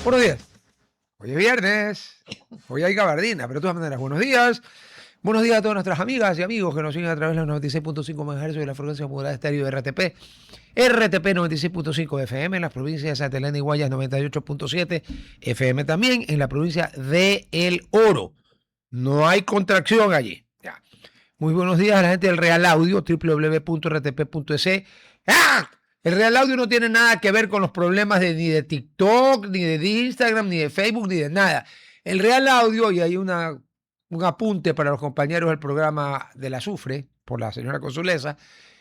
Buenos días. Hoy es viernes. Hoy hay gabardina, pero de todas maneras, buenos días. Buenos días a todas nuestras amigas y amigos que nos siguen a través de los 96.5 MHz de la frecuencia modulada estéreo de RTP. RTP 96.5 FM en las provincias de Santa Elena y Guayas, 98.7 FM también en la provincia de El Oro. No hay contracción allí. Ya. Muy buenos días a la gente del Real Audio, www.rtp.es. ¡Ah! El Real Audio no tiene nada que ver con los problemas ni de TikTok, ni de Instagram, ni de Facebook, ni de nada. El Real Audio, y hay un apunte para los compañeros del programa de la Azufre, por la señora Consulesa,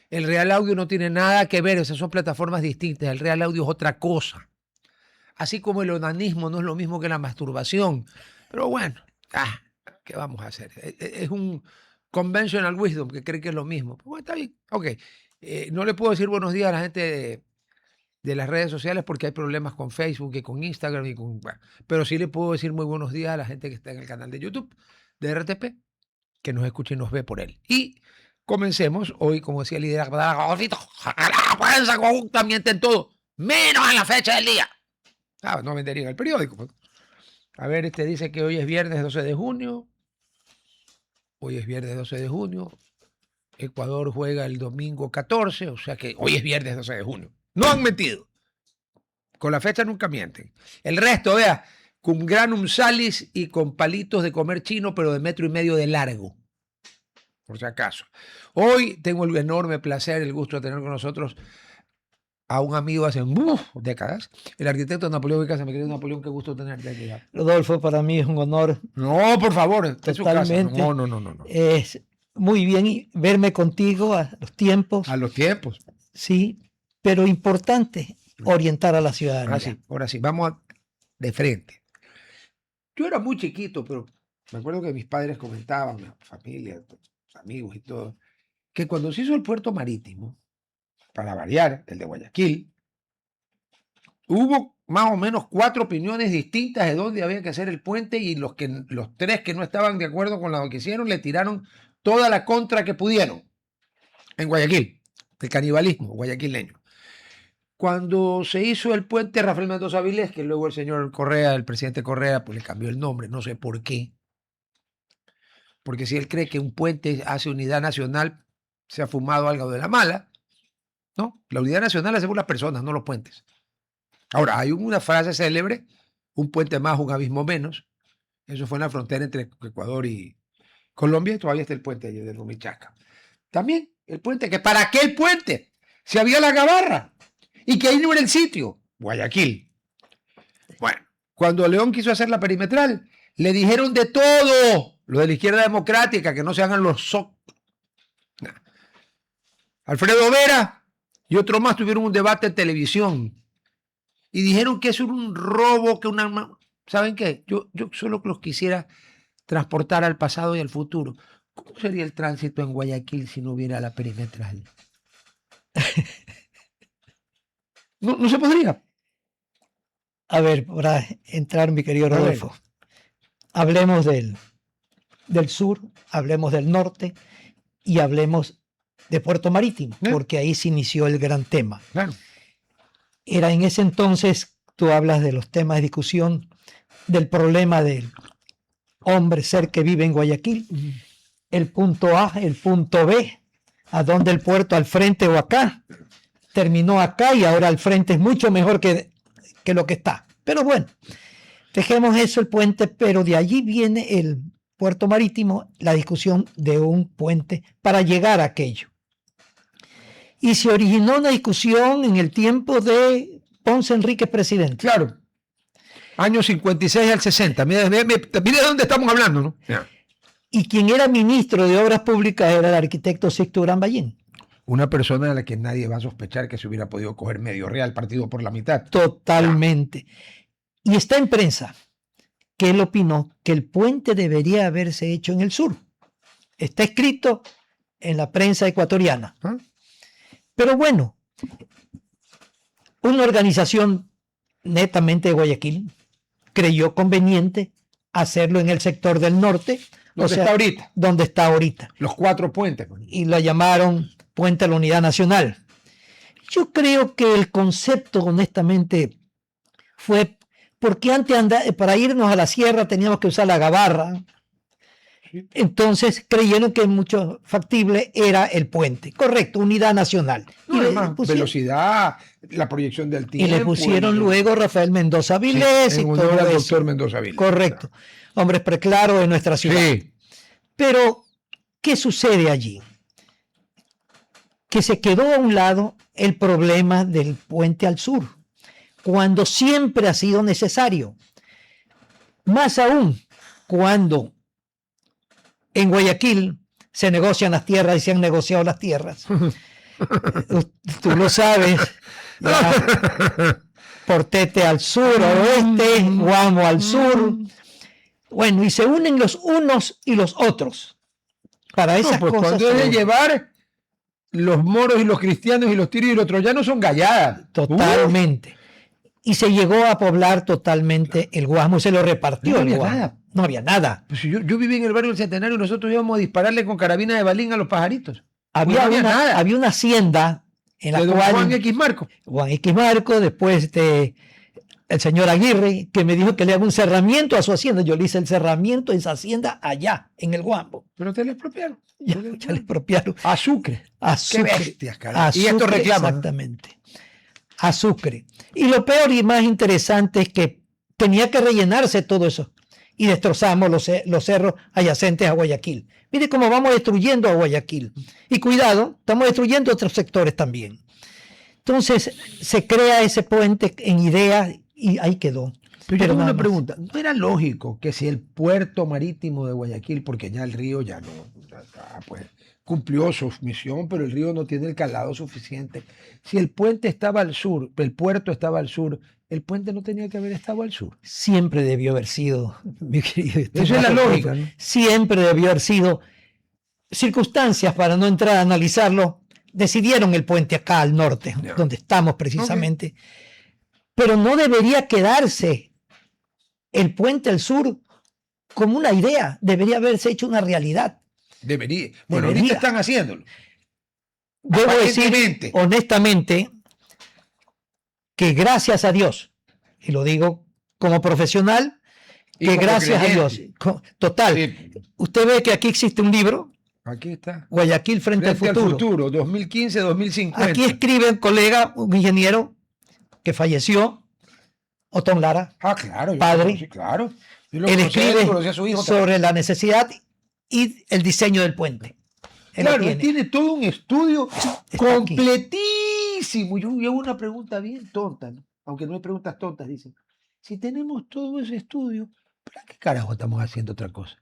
el Real Audio no tiene nada que ver, esas son plataformas distintas, el Real Audio es otra cosa. Así como el onanismo no es lo mismo que la masturbación. Pero bueno, ¿qué vamos a hacer? Es un conventional wisdom que cree que es lo mismo. Bueno, está bien, ok. No le puedo decir buenos días a la gente de las redes sociales porque hay problemas con Facebook y con Instagram bueno, pero sí le puedo decir muy buenos días a la gente que está en el canal de YouTube de RTP, que nos escucha y nos ve por él. Y comencemos hoy, como decía el líder, también en todo, menos en la fecha del día. No venderían el periódico. A ver, dice que hoy es viernes 12 de junio. Hoy es viernes 12 de junio. Ecuador juega el domingo 14, o sea que hoy es viernes 12 de junio. No han mentido. Con la fecha nunca mienten. El resto, vea, cum granum salis y con palitos de comer chino, pero de 1,5 metros de largo. Por si acaso. Hoy tengo el enorme placer, el gusto de tener con nosotros a un amigo hace décadas, el arquitecto Napoleón Vicasa. Mi querido Napoleón, qué gusto tenerte aquí. Rodolfo, para mí es un honor. No, por favor, totalmente. Su casa. No. Es muy bien verme contigo a los tiempos. A los tiempos. Sí, pero importante orientar a la ciudadanía. Ahora sí, vamos de frente. Yo era muy chiquito, pero me acuerdo que mis padres comentaban, mi familia, amigos y todo, que cuando se hizo el puerto marítimo, para variar, el de Guayaquil, hubo más o menos 4 opiniones distintas de dónde había que hacer el puente, y los 3 que no estaban de acuerdo con lo que hicieron le tiraron toda la contra que pudieron en Guayaquil, el canibalismo guayaquileño. Cuando se hizo el puente Rafael Mendoza Avilés, que luego el señor Correa, el presidente Correa, pues le cambió el nombre, no sé por qué. Porque si él cree que un puente hace unidad nacional, se ha fumado algo de la mala, ¿no? La unidad nacional la hacemos las personas, no los puentes. Ahora, hay una frase célebre, un puente más, un abismo menos. Eso fue en la frontera entre Ecuador y Colombia, y todavía está el puente allí de Rumichaca. También el puente, que ¿para qué el puente? Si había la Gabarra, y que ahí no era el sitio, Guayaquil. Bueno, cuando León quiso hacer la perimetral, le dijeron de todo, lo de la izquierda democrática, que no se hagan los Alfredo Vera y otro más tuvieron un debate en televisión y dijeron que eso era un robo, que ¿saben qué? Yo solo los quisiera transportar al pasado y al futuro. ¿Cómo sería el tránsito en Guayaquil si no hubiera la perimetral? No se podría. A ver, para entrar, mi querido Rodolfo, hablemos del sur, hablemos del norte y hablemos de Puerto Marítimo, porque ahí se inició el gran tema. Claro. Era en ese entonces, tú hablas de los temas de discusión, del problema del hombre ser que vive en Guayaquil, el punto A, el punto B, a dónde el puerto, al frente o acá. Terminó acá y ahora al frente es mucho mejor que lo que está. Pero bueno, dejemos eso, el puente, pero de allí viene el Puerto Marítimo, la discusión de un puente para llegar a aquello. Y se originó una discusión en el tiempo de Ponce Enríquez presidente. Claro. Años 56 al 60. Mira de dónde estamos hablando, ¿no? Yeah. Y quien era ministro de Obras Públicas era el arquitecto Sixto Durán Ballín. Una persona de la que nadie va a sospechar que se hubiera podido coger medio real, partido por la mitad. Totalmente. Yeah. Y está en prensa que él opinó que el puente debería haberse hecho en el sur. Está escrito en la prensa ecuatoriana. ¿Ah? Pero bueno, una organización netamente de Guayaquil creyó conveniente hacerlo en el sector del norte. Donde está ahorita. Los 4 puentes. Y lo llamaron Puente a la Unidad Nacional. Yo creo que el concepto, honestamente, fue porque antes para irnos a la sierra teníamos que usar la gabarra. Entonces creyeron que mucho factible era el puente. Correcto, unidad nacional. No, además, velocidad, la proyección del tiempo. Y le pusieron luego Rafael Mendoza Vilés en y honor todo al eso. doctor Mendoza Vilés. Correcto. Hombres preclaros de nuestra ciudad. Sí. Pero, ¿qué sucede allí? Que se quedó a un lado el problema del puente al sur, cuando siempre ha sido necesario. Más aún, cuando en Guayaquil se negocian las tierras y se han negociado las tierras. Tú lo sabes. Portete al sur, al oeste, Guamo al sur. Bueno, y se unen los unos y los otros para esas pues cosas. Cuando es de llevar, los moros y los cristianos y los tirios y los troyanos son galladas. Totalmente. Y se llegó a poblar totalmente el Guasmo, se lo repartió. No había el Guasmo. nada. No había nada. Pues yo viví en el barrio del Centenario y nosotros íbamos a dispararle con carabina de balín a los pajaritos. Había, no había nada. había una hacienda en la De don cual Juan X Marco. Juan X Marco, después el señor Aguirre, que me dijo que le haga un cerramiento a su hacienda. Yo le hice el cerramiento en esa hacienda allá, en el Guambo. Pero te le expropiaron. Ya le expropiaron. A Sucre. A Qué Sucre. bestias, carajo. Y Sucre, esto reclama. Exactamente. A Sucre. Y lo peor y más interesante es que tenía que rellenarse todo eso. Y destrozamos los cerros adyacentes a Guayaquil. Mire cómo vamos destruyendo a Guayaquil. Y cuidado, estamos destruyendo otros sectores también. Entonces se crea ese puente en idea y ahí quedó. Pero yo tengo nada una más. pregunta. ¿No era lógico que si el puerto marítimo de Guayaquil, porque ya el río ya no, pues, cumplió su misión, pero el río no tiene el calado suficiente? Si el puente estaba al sur, el puerto estaba al sur, el puente no tenía que haber estado al sur. Siempre debió haber sido, mi querido. Esa es la lógica, ¿no? Siempre debió haber sido. Circunstancias, para no entrar a analizarlo, decidieron el puente acá al norte, Ya. donde estamos precisamente. Pero no debería quedarse el puente al sur como una idea, debería haberse hecho una realidad. Debería. Bueno, Debería. ahorita están haciéndolo. Debo decir Aparentemente. honestamente que gracias a Dios, y lo digo como profesional, Y que como gracias a creyente. Dios, total, Sí, usted ve que aquí existe un libro, aquí está. Guayaquil frente al Frente al futuro. futuro, 2015-2050. Aquí escribe un colega, un ingeniero que falleció, Otón Lara. Ah, claro. Padre. Sí, claro. Yo lo Él conocí, escribe conocí a su hijo sobre la necesidad y el diseño del puente. Él lo Claro, él tiene todo un estudio Está aquí. completísimo. Yo hago una pregunta bien tonta, ¿no? Aunque no hay preguntas tontas, dicen. Si tenemos todo ese estudio, ¿para qué carajo estamos haciendo otra cosa?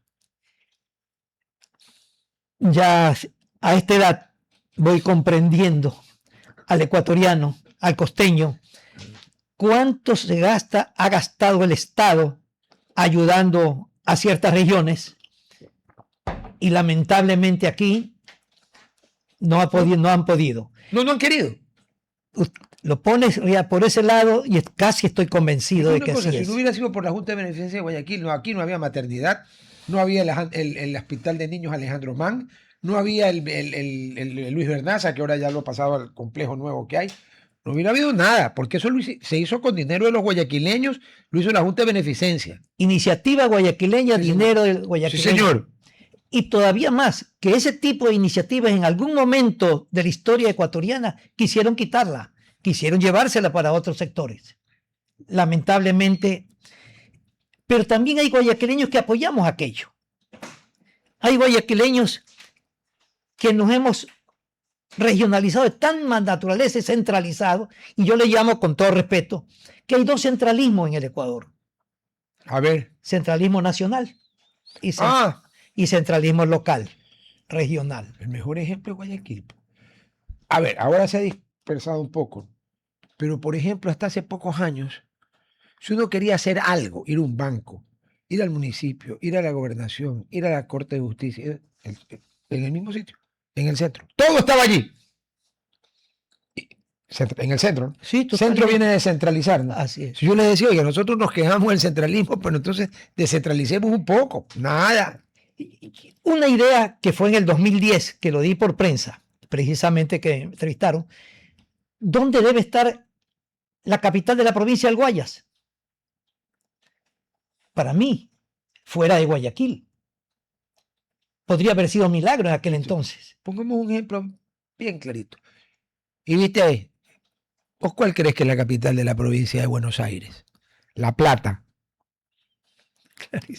Ya a esta edad voy comprendiendo al ecuatoriano, al costeño, cuánto ha gastado el Estado ayudando a ciertas regiones y lamentablemente aquí no han podido. No han querido. Lo pones ya por ese lado y casi estoy convencido de Una que cosa, así si es. no hubiera sido por la Junta de Beneficencia de Guayaquil, no, aquí no había maternidad, no había el hospital de niños Alejandro Mann, no había el Luis Bernaza, que ahora ya lo ha pasado al complejo nuevo que hay. No hubiera habido nada, porque eso se hizo con dinero de los guayaquileños, lo hizo la Junta de Beneficencia. Iniciativa guayaquileña, Sí, dinero del Sí, guayaquileño. señor. Y todavía más, que ese tipo de iniciativas en algún momento de la historia ecuatoriana quisieron quitarla, quisieron llevársela para otros sectores. Lamentablemente, pero también hay guayaquileños que apoyamos aquello. Hay guayaquileños que nos hemos regionalizado de tan más naturaleza y centralizado, y yo le llamo con todo respeto, que hay dos centralismos en el Ecuador. A ver. Centralismo nacional y y centralismo local, regional. El mejor ejemplo es Guayaquil. A ver, ahora se ha dispersado un poco, pero por ejemplo, hasta hace pocos años, si uno quería hacer algo, ir a un banco, ir al municipio, ir a la gobernación, ir a la Corte de Justicia, en el mismo sitio, en el centro, todo estaba allí. En el centro, ¿no? Sí, Centro viene de centralizar, ¿no? Así es. Si yo le decía, oye, nosotros nos quejamos del centralismo, pero entonces descentralicemos un poco. Nada. Una idea que fue en el 2010, que lo di por prensa, precisamente que me entrevistaron, ¿dónde debe estar la capital de la provincia del Guayas? para mí, fuera de Guayaquil. Podría haber sido Milagro en aquel entonces. Pongamos un ejemplo bien clarito. Y viste ahí, ¿vos cuál crees que es la capital de la provincia de Buenos Aires? La Plata.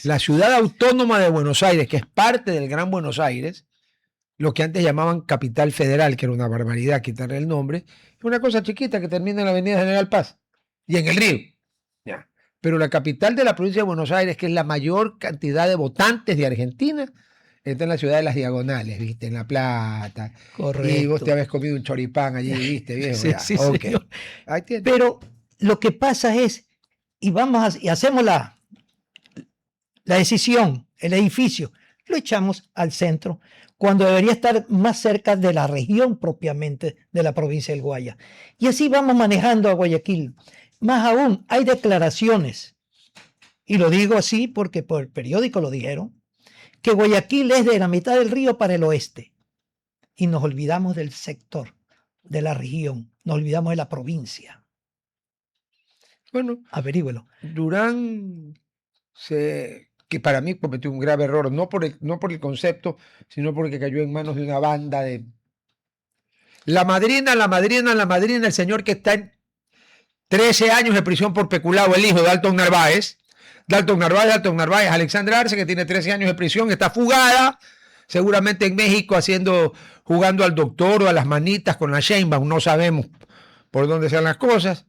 La ciudad autónoma de Buenos Aires, que es parte del Gran Buenos Aires, lo que antes llamaban Capital Federal, que era una barbaridad quitarle el nombre, es una cosa chiquita que termina en la Avenida General Paz y en el Río. Ya. Pero la capital de la provincia de Buenos Aires, que es la mayor cantidad de votantes de Argentina, está en la ciudad de las Diagonales, ¿viste? En La Plata. Correcto. Y vos te habías comido un choripán allí, ¿viste? Viejo, Sí, ya. sí, Ok. señor. Ahí tienes. Pero lo que pasa es, y hacemos la decisión, el edificio, lo echamos al centro, cuando debería estar más cerca de la región propiamente de la provincia del Guaya. Y así vamos manejando a Guayaquil. Más aún, hay declaraciones, y lo digo así porque por el periódico lo dijeron, que Guayaquil es de la mitad del río para el oeste. Y nos olvidamos del sector, de la región, nos olvidamos de la provincia. Bueno, Averígüelo. Durán, que para mí cometió un grave error, no por el concepto, sino porque cayó en manos de una banda de... La madrina, el señor que está en 13 años de prisión por peculado, el hijo de Dalton Narváez, Alexandra Arce, que tiene 13 años de prisión, está fugada, seguramente en México jugando al doctor o a las manitas con la Sheinbaum, no sabemos por dónde sean las cosas.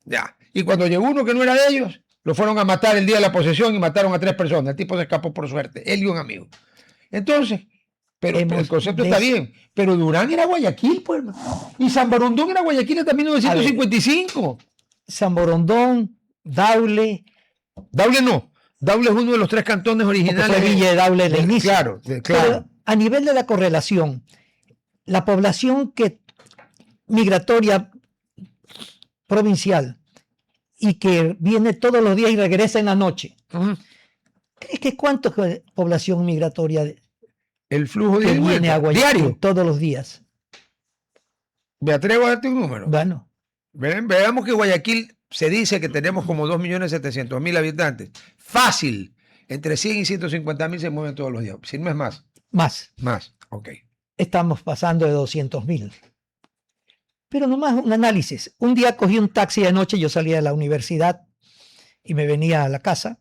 Ya. Y cuando llegó uno que no era de ellos, lo fueron a matar el día de la posesión y mataron a 3 personas. El tipo se escapó por suerte, él y un amigo. Entonces, pero el concepto está bien. Pero Durán era Guayaquil, pues, hermano. Y San Borondón era Guayaquil hasta 1955. San Borondón, Daule. Daule no. Daule es uno de los 3 cantones originales. Fue Villa de Daule el inicio. Claro. Pero a nivel de la correlación, la población migratoria provincial y que viene todos los días y regresa en la noche. ¿Crees que cuánto es población migratoria el flujo que viene a Guayaquil diario todos los días? Me atrevo a darte un número. Bueno. Veamos que Guayaquil se dice que tenemos como 2.700.000 habitantes. Fácil. Entre 100 y 150.000 se mueven todos los días. Si no es más. Más. Ok. Estamos pasando de 200.000. Pero nomás un análisis. Un día cogí un taxi de noche, yo salía de la universidad y me venía a la casa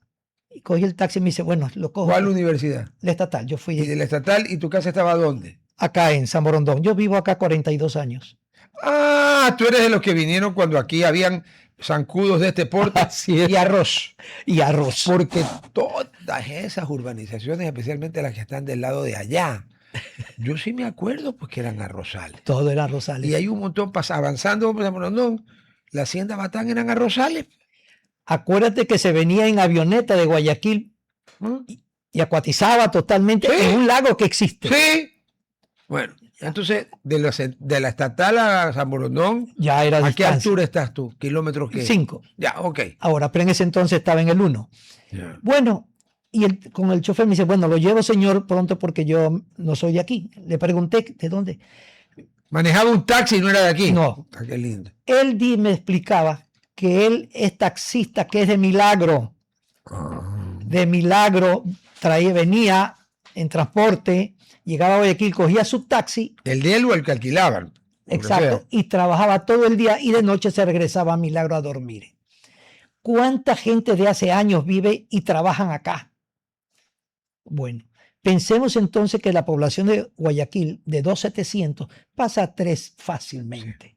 y cogí el taxi y me dice, bueno, lo cojo. ¿Cuál universidad? La estatal. Yo fui. ¿Y de la estatal? ¿Y tu casa estaba dónde? Acá en San Borondón. Yo vivo acá 42 años. Ah, tú eres de los que vinieron cuando aquí habían zancudos de este porte. Así es. Y arroz. Y arroz. Porque todas esas urbanizaciones, especialmente las que están del lado de allá, yo sí me acuerdo porque eran arrozales. Todo era arrozales. Y hay un montón avanzando por San Borondón. La hacienda Batán eran arrozales. Acuérdate que se venía en avioneta de Guayaquil y acuatizaba totalmente en un lago que existe. Sí. Bueno, entonces, de la estatal a San Borondón, ya era ¿a qué altura estás tú? ¿Kilómetros qué? 5. Ya, ok. Ahora, pero en ese entonces estaba en el 1. Yeah. Bueno, y con el chofer me dice, bueno, lo llevo, señor, pronto porque yo no soy de aquí. Le pregunté, ¿de dónde? Manejaba un taxi y no era de aquí. No. Ah, qué lindo. Él me explicaba que él es taxista, que es de Milagro. De Milagro, venía en transporte, llegaba a Guayaquil, cogía su taxi. ¿El de él o el que alquilaban? Exacto, y trabajaba todo el día y de noche se regresaba a Milagro a dormir. ¿Cuánta gente de hace años vive y trabajan acá? Bueno, pensemos entonces que la población de Guayaquil de 2.700 pasa a 3 fácilmente.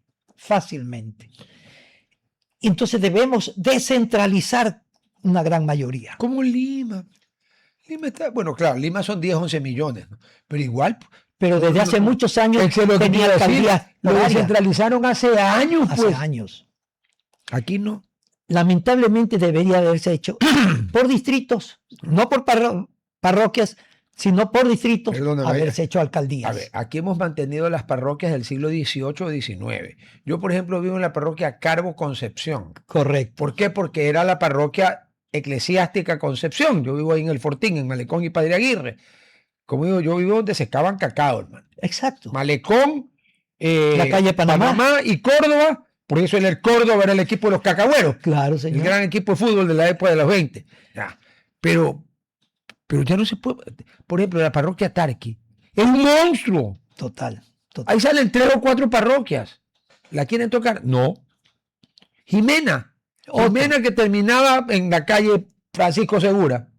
Entonces debemos descentralizar una gran mayoría. Como Lima. Lima está, bueno, claro, Lima son 10, 11 millones, ¿no? Pero igual. Pero desde hace muchos años tenía alcaldías. Lo descentralizaron hace años, pues. Hace años. Aquí no. Lamentablemente debería haberse hecho por distritos, no por parroquias, sino por distritos, haberse hecho alcaldías. A ver, aquí hemos mantenido las parroquias del siglo XVIII o XIX. Yo, por ejemplo, vivo en la parroquia Carbo Concepción. Correcto. ¿Por qué? Porque era la parroquia eclesiástica Concepción. Yo vivo ahí en el Fortín, en Malecón y Padre Aguirre. Como digo, yo vivo donde se cavan cacao, hermano. Exacto. Malecón, la calle Panamá y Córdoba. Por eso el Córdoba era el equipo de los cacahueros. Claro, señor. El gran equipo de fútbol de la época de los 20. Ya. pero ya no se puede. Por ejemplo, la parroquia Tarqui es un monstruo. Total. Ahí salen 3 o 4 parroquias. ¿La quieren tocar? No. Jimena que terminaba en la calle Francisco Segura.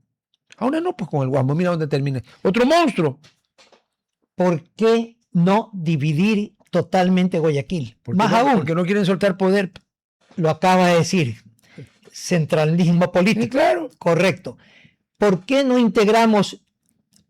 Ahora no, pues con el Guasmo, mira dónde termina. Otro monstruo. ¿Por qué no dividir totalmente Guayaquil? Más aún, porque no quieren soltar poder. lo acaba de decir, centralismo político. Sí, claro. Correcto. ¿Por qué no integramos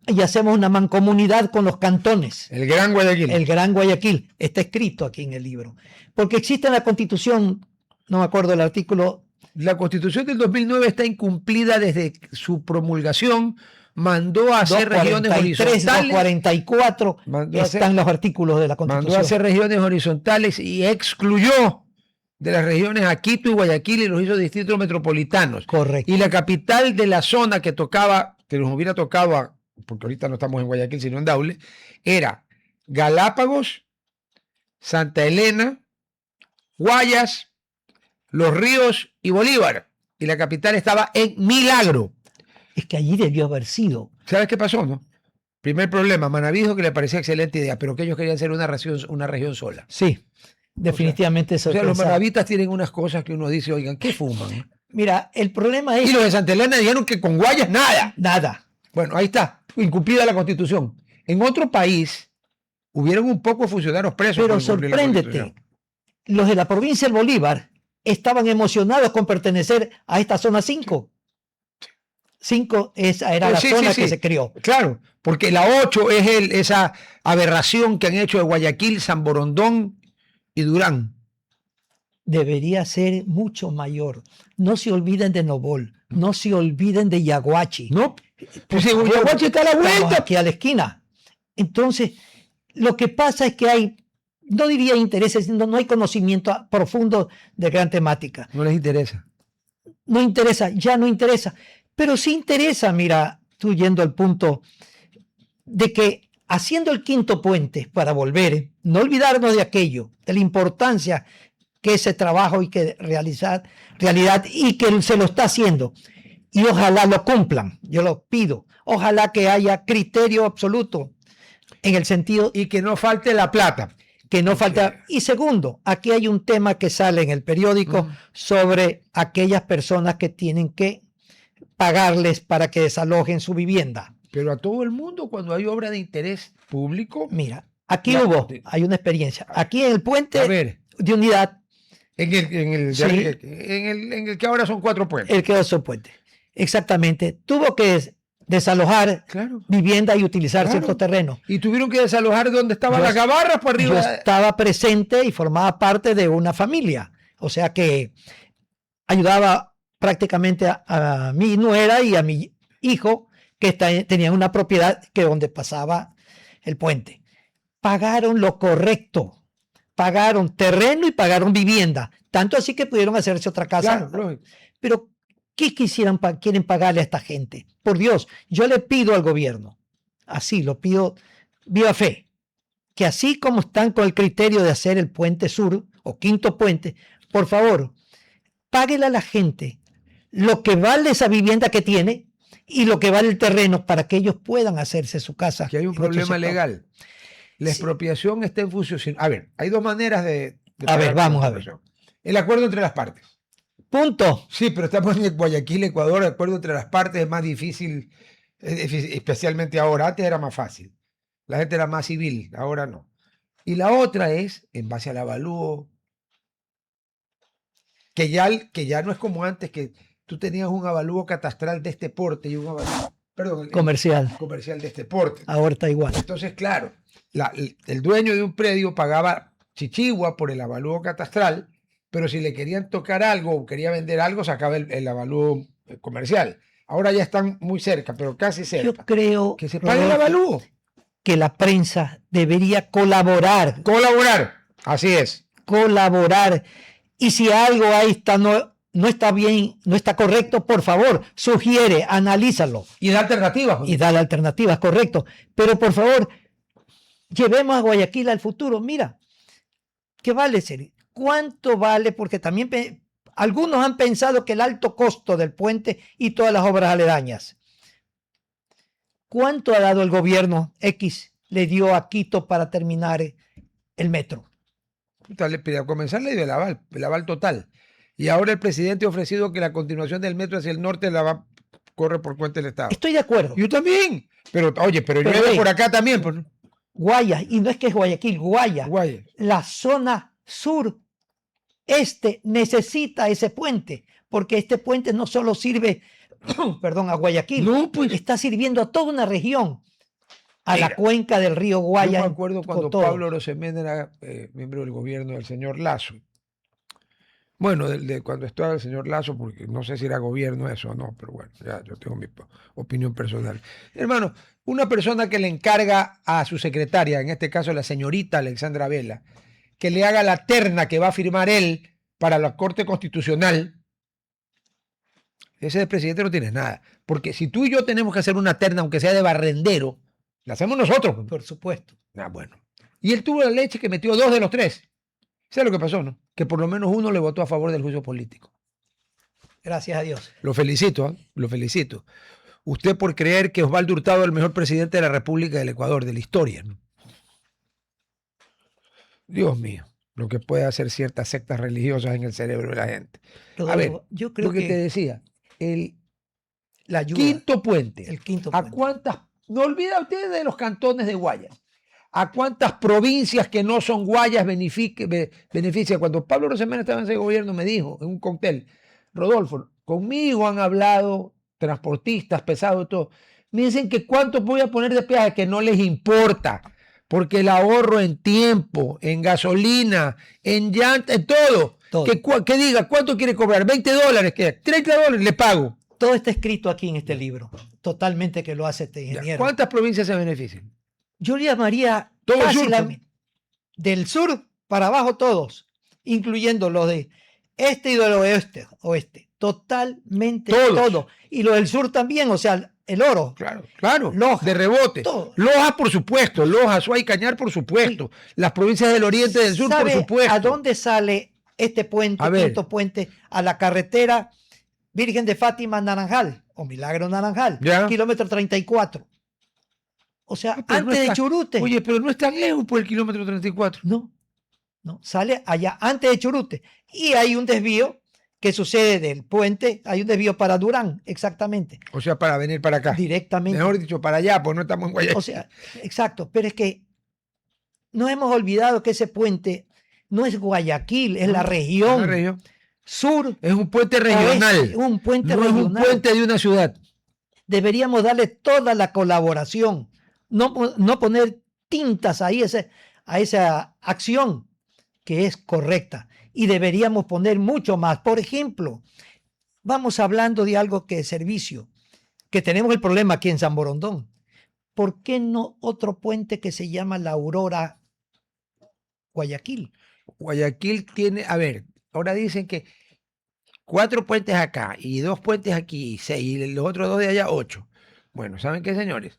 y hacemos una mancomunidad con los cantones? El Gran Guayaquil. El Gran Guayaquil. Está escrito aquí en el libro. Porque existe en la Constitución, no me acuerdo el artículo. La Constitución del 2009 está incumplida desde su promulgación. Mandó a hacer regiones 243, horizontales. 244 están los artículos de la Constitución. Mandó a hacer regiones horizontales y excluyó de las regiones a Quito y Guayaquil y los hizo distritos metropolitanos. Correcto. Y la capital de la zona que tocaba, que nos hubiera tocado, porque ahorita no estamos en Guayaquil, sino en Daule, era Galápagos, Santa Elena, Guayas, Los Ríos y Bolívar. Y la capital estaba en Milagro. Es que allí debió haber sido. ¿Sabes qué pasó, no? Primer problema, Manaví dijo que le parecía excelente idea, pero que ellos querían ser una región sola. Sí, definitivamente eso. O sea, los manavitas tienen unas cosas que uno dice, oigan, ¿qué fuman? Mira, el problema es... Y los de Santa Elena dijeron que con Guayas nada. Nada. Bueno, ahí está, incumplida la Constitución. En otro país hubieron un poco funcionarios presos. Pero sorpréndete, los de la provincia del Bolívar estaban emocionados con pertenecer a esta zona 5. 5 era la zona que se creó. Claro, porque la 8 es esa aberración que han hecho de Guayaquil, San Borondón y Durán. Debería ser mucho mayor. No se olviden de Nobol, no se olviden de Yaguachi. No, pues si Yaguachi está a la vuelta. Aquí a la esquina. Entonces, lo que pasa es que hay, no diría intereses, no hay conocimiento profundo de gran temática. No les interesa. No interesa, ya no interesa. Pero sí interesa, mira, tú yendo al punto de que haciendo el quinto puente para volver, no olvidarnos de aquello, de la importancia que ese trabajo y que realidad y que se lo está haciendo. Y ojalá lo cumplan, yo lo pido. Ojalá que haya criterio absoluto en el sentido... Y que no falte la plata. Que no falta. Y segundo, aquí hay un tema que sale en el periódico sobre aquellas personas que tienen que pagarles para que desalojen su vivienda. Pero a todo el mundo, cuando hay obra de interés público. Mira, aquí hay una experiencia. Aquí en el puente de Unidad. En el que ahora son 4 puentes. El que son puentes. Exactamente. Tuvo que desalojar vivienda y utilizar ciertos terrenos. Y tuvieron que desalojar donde estaban las gabarras por arriba. Yo estaba presente y formaba parte de una familia. O sea que ayudaba prácticamente a mi nuera y a mi hijo que tenían una propiedad donde pasaba el puente. Pagaron lo correcto. Pagaron terreno y pagaron vivienda. Tanto así que pudieron hacerse otra casa. Claro, pero ¿qué quieren pagarle a esta gente? Por Dios, yo le pido al gobierno, así lo pido, viva fe, que así como están con el criterio de hacer el puente sur o quinto puente, por favor, páguele a la gente lo que vale esa vivienda que tiene y lo que vale el terreno para que ellos puedan hacerse su casa. Que hay un problema legal. La expropiación está en función. A ver, hay 2 maneras de a ver, vamos a ver. El acuerdo entre las partes. Punto. Sí, pero estamos en Guayaquil, Ecuador, el acuerdo entre las partes es más difícil, especialmente ahora. Antes era más fácil. La gente era más civil, ahora no. Y la otra es, en base al avalúo, que ya no es como antes, que tú tenías un avalúo catastral de este porte y un avalúo, comercial de este porte. Ahora está igual. Entonces, claro, el dueño de un predio pagaba chichigua por el avalúo catastral, pero si le querían tocar algo o quería vender algo, sacaba el avalúo comercial. Ahora ya están muy cerca, pero casi cerca. Yo creo que se pague el avalúo. Que la prensa debería colaborar. Colaborar, así es. Colaborar. Y si algo ahí está, no está bien, no está correcto, por favor, sugiere, analízalo. Y da alternativas. Y da alternativas, correcto. Pero por favor, llevemos a Guayaquil al futuro. Mira, ¿qué vale ser? ¿Cuánto vale? Porque también Algunos han pensado que el alto costo del puente y todas las obras aledañas. ¿Cuánto ha dado el gobierno X le dio a Quito para terminar el metro? A comenzar le dio el aval total. Y ahora el presidente ha ofrecido que la continuación del metro hacia el norte corre por cuenta del Estado. Estoy de acuerdo. Yo también. Pero, oye, pero llueve por acá también. Pues. Guayas, y no es que es Guayaquil, Guayas. La zona sur necesita ese puente, porque este puente no solo sirve, perdón, a Guayaquil, no, pues, está sirviendo a toda una región, a la cuenca del río Guayas. Yo me acuerdo cuando Pablo Rosemena era miembro del gobierno del señor Lasso. Bueno, cuando estaba el señor Lasso, porque no sé si era gobierno eso o no, pero bueno, ya yo tengo mi opinión personal. Hermano, una persona que le encarga a su secretaria, en este caso la señorita Alexandra Vela, que le haga la terna que va a firmar él para la Corte Constitucional, ese del presidente no tiene nada. Porque si tú y yo tenemos que hacer una terna, aunque sea de barrendero, la hacemos nosotros. Por supuesto. Bueno. Y él tuvo la leche que metió 2 de los 3. ¿Sabes lo que pasó, no? Que por lo menos uno le votó a favor del juicio político. Gracias a Dios. Lo felicito, ¿eh? Lo felicito. Usted por creer que Osvaldo Hurtado es el mejor presidente de la República del Ecuador, de la historia, ¿no? Dios mío, lo que puede hacer ciertas sectas religiosas en el cerebro de la gente. Rodolfo, a ver, yo creo lo que te decía, la ayuda, quinto puente. El quinto ¿A puente. cuántas? No olvida usted de los cantones de Guayas. ¿A cuántas provincias que no son Guayas beneficia? Cuando Pablo Rosemena estaba en ese gobierno me dijo en un cóctel, Rodolfo, conmigo han hablado transportistas pesados, todo. Me dicen que cuánto voy a poner de peaje, que no les importa, porque el ahorro en tiempo, en gasolina, en llanta, en todo. Que diga, ¿cuánto quiere cobrar? $20, ¿qué? $30 le pago. Todo está escrito aquí en este libro, totalmente que lo hace este ingeniero. ¿Cuántas provincias se benefician? Yo le llamaría todo el sur, del sur para abajo todos, incluyendo los de este y del oeste. Totalmente todo. Y los del sur también, o sea, el oro. Claro. Loja, de rebote. Todo. Loja, por supuesto. Loja, Suay, Cañar, por supuesto. Sí. Las provincias del oriente y del sur, por supuesto. ¿A dónde sale este puente, quinto puente? A la carretera Virgen de Fátima Naranjal, o Milagro Naranjal, kilómetro 34. O sea, antes de Churute. Oye, pero no es tan lejos por el kilómetro 34. No, sale allá antes de Churute. Y hay un desvío que sucede del puente, hay un desvío para Durán, exactamente. O sea, para venir para acá. Directamente. Mejor dicho, para allá, pues no estamos en Guayaquil. O sea, exacto, pero es que no hemos olvidado que ese puente no es Guayaquil, es la región. Sur. Es un puente regional. Oeste, un puente regional. Es un puente de una ciudad. Deberíamos darle toda la colaboración. No poner tintas ahí a esa acción que es correcta. Y deberíamos poner mucho más. Por ejemplo, vamos hablando de algo que es servicio, que tenemos el problema aquí en San Borondón. ¿Por qué no otro puente que se llama la Aurora Guayaquil? Guayaquil tiene, a ver, ahora dicen que 4 puentes acá y 2 puentes aquí, y 6, y los otros 2 de allá, 8. Bueno, ¿saben qué, señores?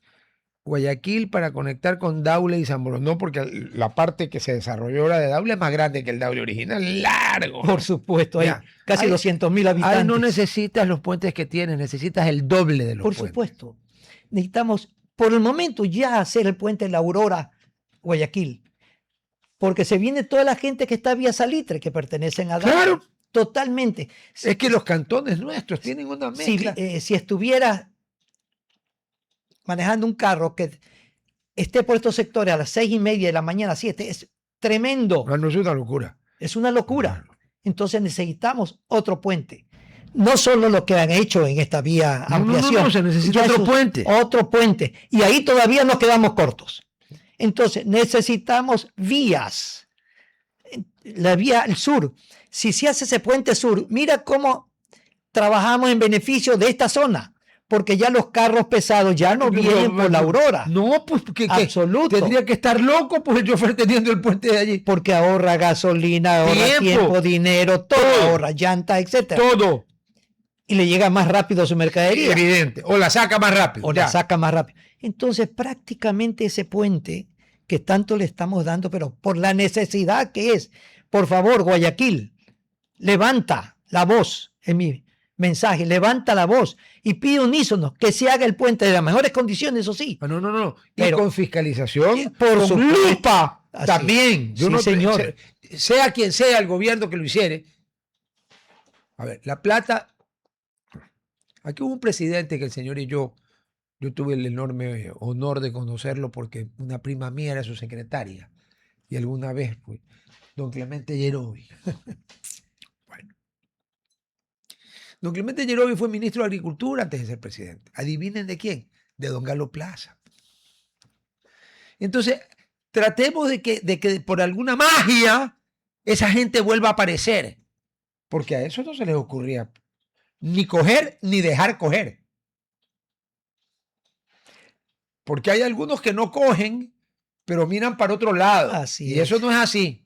Guayaquil para conectar con Daule y San Borondón, porque la parte que se desarrolló ahora de Daule es más grande que el Daule original, largo. Por supuesto, hay casi 200.000 habitantes. Ahí no necesitas los puentes que tienes, necesitas el doble de los puentes. Por supuesto. Necesitamos, por el momento, ya hacer el puente de la Aurora Guayaquil, porque se viene toda la gente que está vía Salitre, que pertenecen a Daule. Claro. Totalmente. Es que los cantones nuestros tienen una mezcla. Si estuviera manejando un carro que esté por estos sectores a las 6:30 de la mañana, 7, es tremendo. No es una locura. Es una locura. Entonces necesitamos otro puente. No solo lo que han hecho en esta vía ampliación. No, se necesita otro puente. Otro puente. Y ahí todavía nos quedamos cortos. Entonces necesitamos vías. La vía al sur. Si se hace ese puente sur, mira cómo trabajamos en beneficio de esta zona. Porque ya los carros pesados ya no vienen por la Aurora. No, pues absoluto. Tendría que estar loco pues el chofer teniendo el puente de allí. Porque ahorra gasolina, ahorra tiempo, dinero, todo ahorra, llanta, etcétera. Todo. Y le llega más rápido a su mercadería. Evidente. O la saca más rápido. La saca más rápido. Entonces, prácticamente ese puente que tanto le estamos dando, pero por la necesidad que es, por favor, Guayaquil, levanta. la voz en mi mensaje, levanta la voz y pide unísono que se haga el puente de las mejores condiciones, eso sí. Ah, no. Y Pero- con fiscalización, por con supuesto. lupa Así también. es. Sí, señor. Sea quien sea el gobierno que lo hiciere. A ver, La Plata. Aquí hubo un presidente que el señor y yo tuve el enorme honor de conocerlo porque una prima mía era su secretaria. Y alguna vez, pues, don Clemente Yerovi. Bueno. Don Clemente Yerovi fue ministro de Agricultura antes de ser presidente. Adivinen de quién, de don Galo Plaza. Entonces, tratemos de que por alguna magia esa gente vuelva a aparecer. Porque a eso no se les ocurría ni coger ni dejar coger. Porque hay algunos que no cogen, pero miran para otro lado. Así y eso es. no es así.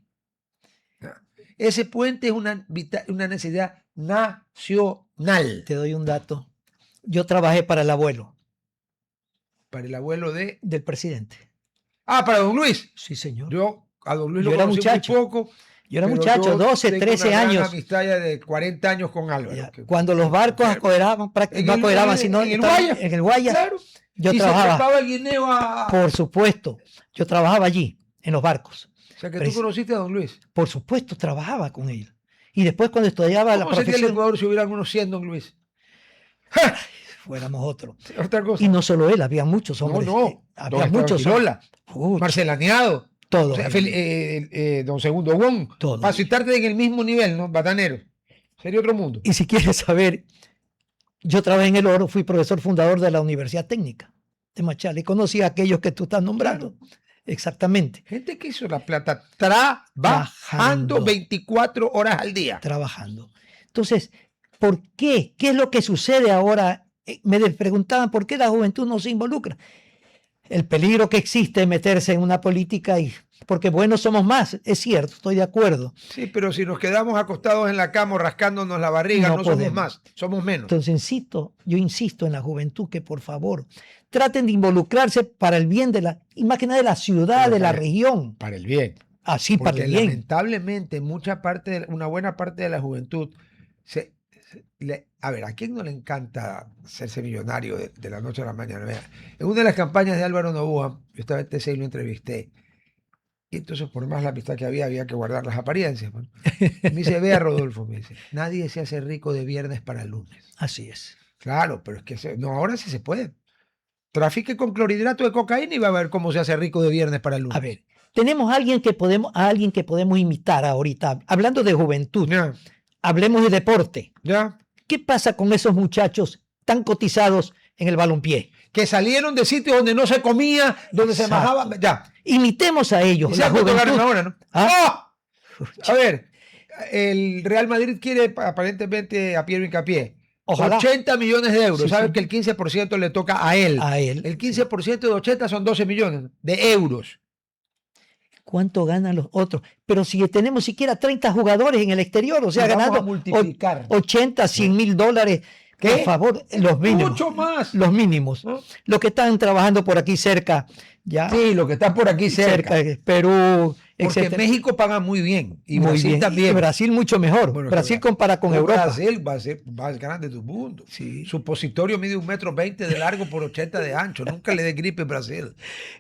Ese puente es una necesidad nacional. Te doy un dato. Yo trabajé para el abuelo Para el abuelo de... del presidente. Ah, para don Luis. Sí, señor. Yo a don Luis Yo lo era conocí muchacho. muy poco. Yo era pero muchacho, yo 12, tengo 13 una gran años. amistad ya de 40 años con Álvaro. Ya, cuando los barcos acoeraban, no acoeraban, sino en el estaban Guaya. en el Guaya, Claro. yo y trabajaba. se trepaba el guineo a... Por supuesto, yo trabajaba allí, en los barcos. O sea, que Pero tú conociste a don Luis. Por supuesto, trabajaba con él. Y después cuando estudiaba la ¿Cómo sería el profesión, Ecuador si hubiera algunos 100 don Luis? fuéramos otro. Otra cosa. Y no solo él, había muchos No, hombres. no. Había Don muchos Esteban Quirola, hombres. Marcelaneado, Todo. o sea, don Segundo Wong. Todo. Para citarte en el mismo nivel, ¿no? Batanero. Sería otro mundo. Y si quieres saber, yo trabajé en el Oro, fui profesor fundador de la Universidad Técnica de Machala y conocí a aquellos que tú estás nombrando. Exactamente. Gente que hizo La Plata trabajando 24 horas al día. Trabajando. Entonces, ¿por qué? ¿Qué es lo que sucede ahora? Me preguntaban por qué la juventud no se involucra. El peligro que existe es meterse en una política y porque buenos somos más, es cierto, estoy de acuerdo. Sí, pero si nos quedamos acostados en la cama rascándonos la barriga, no somos podemos. más, somos menos. Entonces, yo insisto en la juventud que por favor traten de involucrarse para el bien de y más que nada de la ciudad, Pero de la región. Para el bien. Así, para Porque el bien. lamentablemente una buena parte de la juventud a ver, ¿a quién no le encanta hacerse millonario de la noche a la mañana? Mira, en una de las campañas de Álvaro Novoa, yo estaba en TC y lo entrevisté. Y entonces, por más la amistad que había que guardar las apariencias. ¿No? Me dice, vea Rodolfo, me dice, nadie se hace rico de viernes para lunes. Así es. Claro, pero es que no, ahora sí se puede. Trafique con clorhidrato de cocaína y va a ver cómo se hace rico de viernes para lunes. A ver, tenemos a alguien que podemos imitar ahorita. Hablando de juventud, Ya, hablemos de deporte. ya. ¿Qué pasa con esos muchachos tan cotizados en el balompié? Que salieron de sitios donde no se comía, donde se Exacto. majaba. Ya. Imitemos a ellos. ¿Y La sabes cuánto ganan juventud. ahora, no? ¿Ah? ¡Oh! A ver, el Real Madrid quiere aparentemente a Piero Hincapié. Ojalá. 80 millones de euros. Sí, ¿Sabes sí. que el 15% le toca a él? A él. El 15% de 80 son 12 millones de euros. ¿Cuánto ganan los otros? Pero si tenemos siquiera 30 jugadores en el exterior, o sea, Vamos a ganando multiplicar. 80, 100 mil dólares, ¿Qué? por favor, los mínimos. Mucho más. Los mínimos. ¿No? Los que están trabajando por aquí cerca, ya. Sí, lo que está por aquí cerca. Perú, Porque etcétera. México paga muy bien. Y Muy Brasil bien. también. Y Brasil mucho mejor. Bueno, Brasil que compara con Europa. Brasil va a ser más grande del mundo. Sí. Supositorio mide 1,20 m de largo por 80 de ancho. Nunca le dé gripe en Brasil.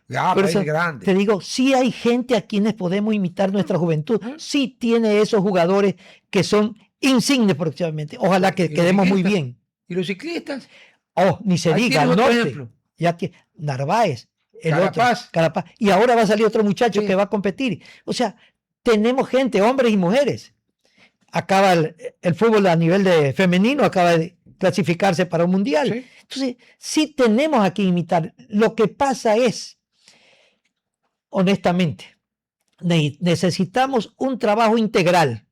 Ya, Por país eso grande. te digo, sí hay gente a quienes podemos imitar nuestra juventud. Sí tiene esos jugadores que son insignes próximamente. Ojalá que ¿Y los quedemos muy ciclistas? bien. ¿Y los ciclistas? Oh, ni se Ahí diga, tienes al otro norte. ejemplo. Ya que Narváez, el Carapaz. otro, Carapaz. Y ahora va a salir otro muchacho Sí. que va a competir. O sea, tenemos gente, hombres y mujeres. Acaba el fútbol a nivel de femenino, acaba de clasificarse para un mundial. Sí. Entonces, sí tenemos a que imitar. Lo que pasa es, honestamente, necesitamos un trabajo integral.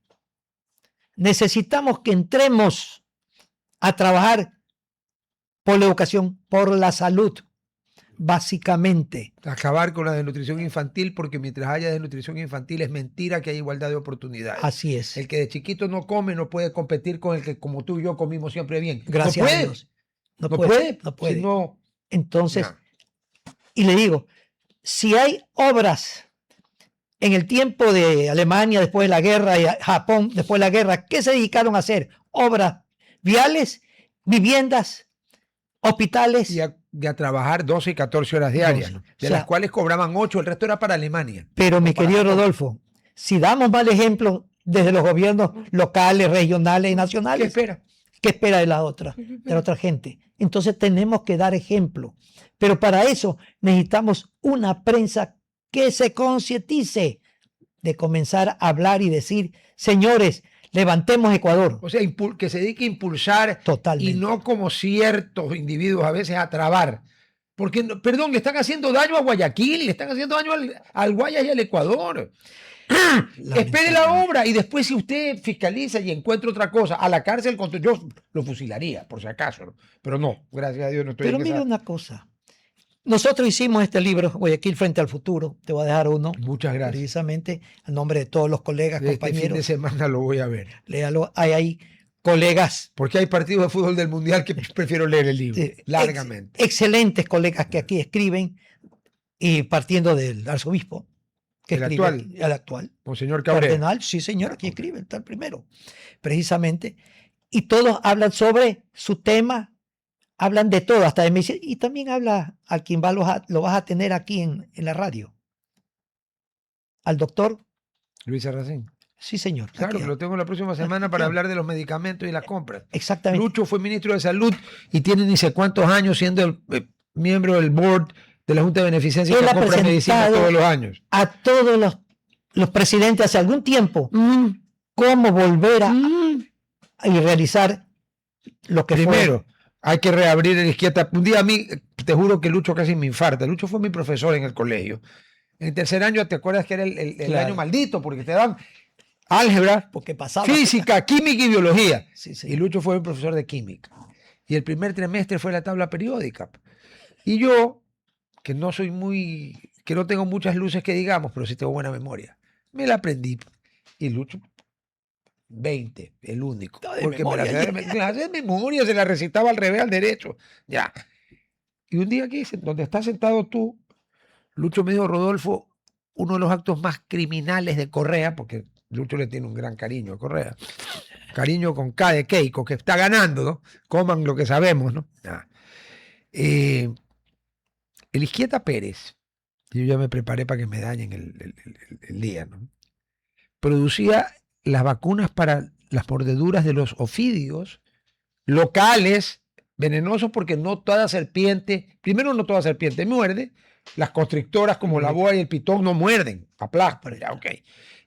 Necesitamos que entremos a trabajar por la educación, por la salud, básicamente. Acabar con la desnutrición infantil, porque mientras haya desnutrición infantil es mentira que hay igualdad de oportunidades. Así es. El que de chiquito no come no puede competir con el que como tú y yo comimos siempre bien. Gracias no a puede. Dios. No puede. No puede. Si no, Entonces, no. y le digo, si hay obras En el tiempo de Alemania, después de la guerra, y Japón, después de la guerra, ¿qué se dedicaron a hacer? Obras viales, viviendas, hospitales. Y a trabajar 12 y 14 horas diarias, 12. ¿no? O De sea, las cuales cobraban 8, el resto era para Alemania. Pero mi para querido Japón. Rodolfo, si damos mal ejemplo desde los gobiernos locales, regionales y ¿Qué nacionales, espera? ¿qué espera de la otra gente? Entonces tenemos que dar ejemplo. Pero para eso necesitamos una prensa que se concientice de comenzar a hablar y decir, señores, levantemos Ecuador. O sea, que se dedique a impulsar Totalmente. y no como ciertos individuos a veces a trabar. Porque, perdón, le están haciendo daño a Guayaquil, le están haciendo daño al Guayas y al Ecuador. Espere la obra y después si usted fiscaliza y encuentra otra cosa, a la cárcel, yo lo fusilaría, por si acaso. ¿No? Pero no, gracias a Dios no estoy Pero en mira esa... una cosa. Nosotros hicimos este libro, Guayaquil frente al futuro. Te voy a dejar uno. Muchas gracias. Precisamente a nombre de todos los colegas, Este fin de compañeros. semana lo voy a ver. Léalo. Hay ahí colegas. Porque hay partidos de fútbol del Mundial que prefiero leer el libro, largamente. Excelentes colegas que aquí escriben, y partiendo del arzobispo. Que ¿El escribe actual? Aquí, el actual. Monseñor Cabrera. Cardenal, sí señor, aquí escribe, está el primero. Precisamente. Y todos hablan sobre su tema, hablan de todo, hasta de medicina, y también habla al quien lo vas a tener aquí en la radio. Al doctor. Luis Arracín. Sí, señor. Claro, aquí. que lo tengo la próxima semana para hablar de los medicamentos y las compras. Exactamente. Lucho fue ministro de Salud y tiene ni sé cuántos años siendo el miembro del board de la Junta de Beneficencia que compra medicina todos los años. A todos los presidentes hace algún tiempo cómo volver a realizar lo que Primero, hay que reabrir el izquierda. Un día a mí, te juro que Lucho casi me infarta. Lucho fue mi profesor en el colegio. En el tercer año, ¿te acuerdas que era el Claro. año maldito? Porque te daban álgebra, porque pasaba física, química y biología. Sí, sí. Y Lucho fue el profesor de química. Y el primer trimestre fue la tabla periódica. Y yo, que no soy que no tengo muchas luces que digamos, pero sí tengo buena memoria, me la aprendí. Y Lucho, 20, el único. Porque me la hacía de memoria, se la recitaba al revés, al derecho. Ya. Y un día aquí, donde estás sentado tú, Lucho me dijo, Rodolfo, uno de los actos más criminales de Correa, porque Lucho le tiene un gran cariño a Correa, cariño con K de Keiko, que está ganando, ¿no? Coman lo que sabemos, ¿no? El Izquieta Pérez, yo ya me preparé para que me dañen el día, ¿no? Producía las vacunas para las mordeduras de los ofidios locales, venenosos, porque no toda serpiente, primero no toda serpiente muerde, las constrictoras como la boa y el pitón no muerden, aplastan, ya, ok.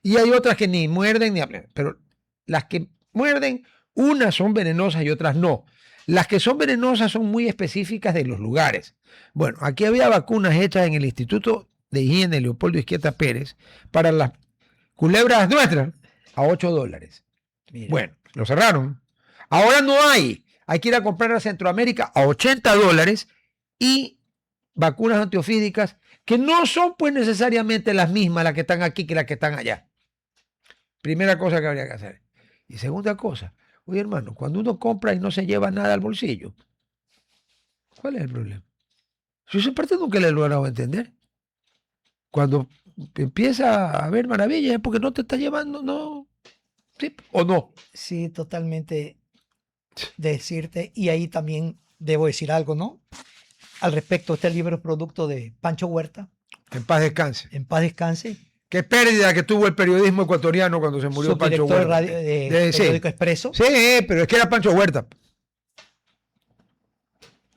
Y hay otras que ni muerden ni aplastan, pero las que muerden, unas son venenosas y otras no. Las que son venenosas son muy específicas de los lugares. Bueno, aquí había vacunas hechas en el Instituto de Higiene Leopoldo Izquieta Pérez para las culebras nuestras a $8. Mira. Bueno, lo cerraron. Ahora no hay. Hay que ir a comprar a Centroamérica a $80 y vacunas antiofídicas que no son pues necesariamente las mismas las que están aquí que las que están allá. Primera cosa que habría que hacer. Y segunda cosa, oye hermano, cuando uno compra y no se lleva nada al bolsillo, ¿cuál es el problema? Yo esa parte nunca le he logrado entender. Cuando empieza a haber maravillas es porque no te está llevando, ¿no? ¿Sí o no? Sí, totalmente decirte, y ahí también debo decir algo, ¿no? Al respecto, este libro es producto de Pancho Huerta. En paz descanse. En paz descanse. Qué pérdida que tuvo el periodismo ecuatoriano cuando se murió Pancho Huerta. De Sí. Periódico Expreso. Sí, pero es que era Pancho Huerta.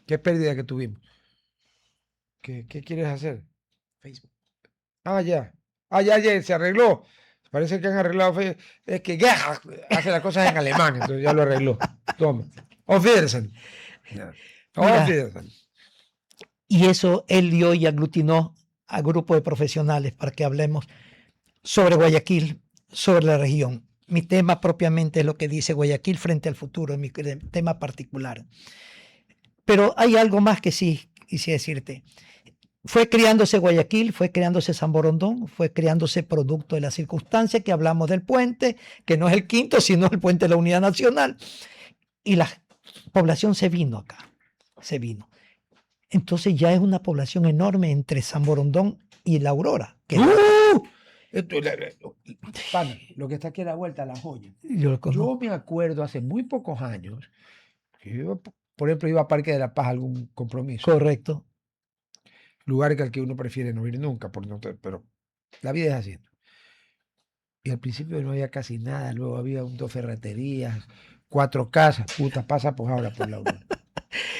Qué pérdida que tuvimos. ¿Qué quieres hacer? Facebook. Ya, se arregló. Parece que han arreglado Facebook. Es que hace las cosas en alemán, entonces ya lo arregló. Toma. Auf Wiedersehen. Auf Wiedersehen. Y eso él dio y aglutinó a grupo de profesionales para que hablemos sobre Guayaquil, sobre la región. Mi tema propiamente es lo que dice Guayaquil frente al futuro, es mi tema particular. Pero hay algo más que sí quise decirte. Fue creándose Guayaquil, fue creándose San Borondón, fue creándose producto de la circunstancia que hablamos del puente, que no es el quinto, sino el puente de la Unidad Nacional. Y la población se vino acá, se vino. Entonces ya es una población enorme entre San Borondón y La Aurora. Pana, lo que está aquí a la vuelta, La Joya. Yo lo conozco. Yo me acuerdo hace muy pocos años, que yo, por ejemplo, iba a Parque de la Paz a algún compromiso, Correcto. lugar que al que uno prefiere no ir nunca, pero la vida es así. Y al principio no había casi nada, luego había dos ferreterías, 4 casas, puta, pasa pues ahora por la Aurora.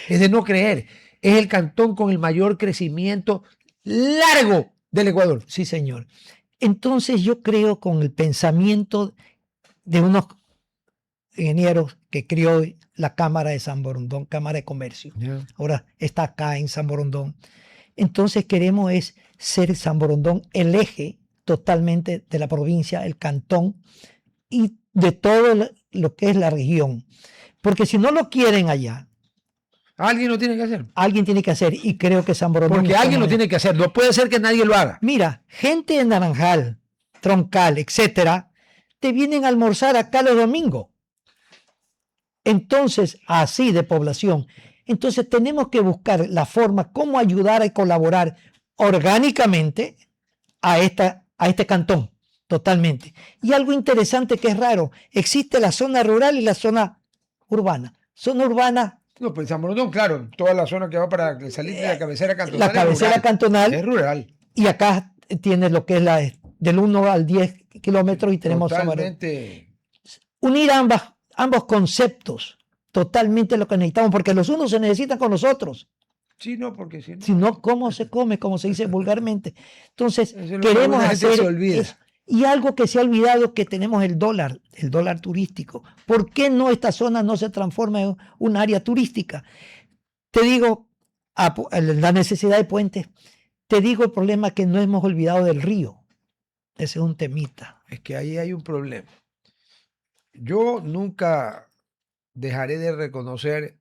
Es de no creer, es el cantón con el mayor crecimiento largo del Ecuador. Sí, señor. Entonces yo creo con el pensamiento de unos ingenieros que crió la Cámara de San Borondón, Cámara de Comercio. Ya. Ahora está acá en San Borondón. Entonces queremos es ser San Borondón el eje totalmente de la provincia, el cantón y de todo lo que es la región. Porque si no lo quieren allá, Alguien lo tiene que hacer. alguien tiene que hacer y creo que San Borondón... Porque alguien lo tiene que hacer. No puede ser que nadie lo haga. Mira, gente de Naranjal, Troncal, etcétera, te vienen a almorzar acá los domingos. Entonces, así de población. Entonces tenemos que buscar la forma cómo ayudar y colaborar orgánicamente a este cantón, totalmente. Y algo interesante que es raro, existe la zona rural y la zona urbana. Zona urbana, No, pues San Borondón, claro, toda la zona que va para salir de la cabecera cantonal. la cabecera es cantonal, rural. y acá tienes lo que es la del 1 al 10 kilómetros y tenemos zona rural. Totalmente. Unir ambos conceptos, totalmente lo que necesitamos, porque los unos se necesitan con los otros. Sí, no, porque si no. Si no, ¿cómo se come? Como se dice vulgarmente. Entonces, Eso es lo que queremos alguna gente hacer se olvida. eso. Y algo que se ha olvidado, que tenemos el dólar turístico. ¿Por qué no esta zona no se transforma en un área turística? Te digo, la necesidad de puentes. Te digo el problema que no hemos olvidado del río. Ese es un temita. Es que ahí hay un problema. Yo nunca dejaré de reconocer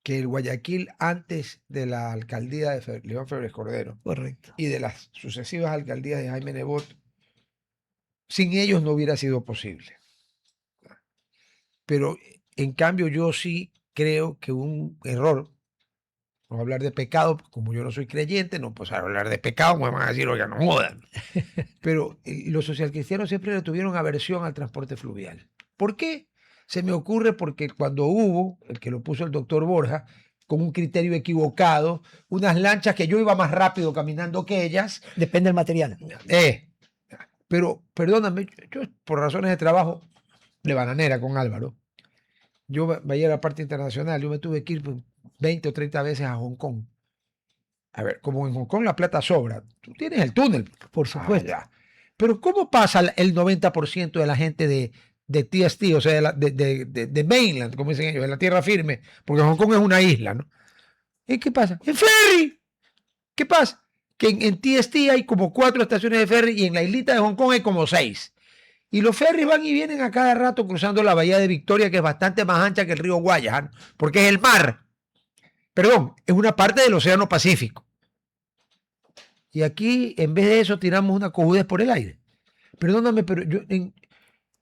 que el Guayaquil, antes de la alcaldía de León Febres Cordero Correcto. y de las sucesivas alcaldías de Jaime Nebot, sin ellos no hubiera sido posible. Pero en cambio yo sí creo que un error, no voy a hablar de pecado, como yo no soy creyente, no puedo hablar de pecado, me van a decir, oiga, no jodan. Pero los socialcristianos siempre le tuvieron aversión al transporte fluvial. ¿Por qué? Se me ocurre porque cuando hubo, el que lo puso el doctor Borja, con un criterio equivocado, unas lanchas que yo iba más rápido caminando que ellas. Depende del material. Pero perdóname, yo por razones de trabajo, de bananera con Álvaro, yo veía la parte internacional, yo me tuve que ir 20 o 30 veces a Hong Kong. A ver, como en Hong Kong la plata sobra, tú tienes el túnel. Por supuesto. Pero ¿cómo pasa el 90% de la gente de TST, o sea, de mainland, como dicen ellos, de la tierra firme? Porque Hong Kong es una isla, ¿no? ¿Y qué pasa? ¡En ferry! ¿Qué pasa? Que en TST hay como 4 estaciones de ferry y en la islita de Hong Kong hay como 6. Y los ferries van y vienen a cada rato cruzando la bahía de Victoria, que es bastante más ancha que el río Guayas, porque es el mar. Perdón, es una parte del Océano Pacífico. Y aquí, en vez de eso, tiramos una cojudez por el aire. Perdóname, pero yo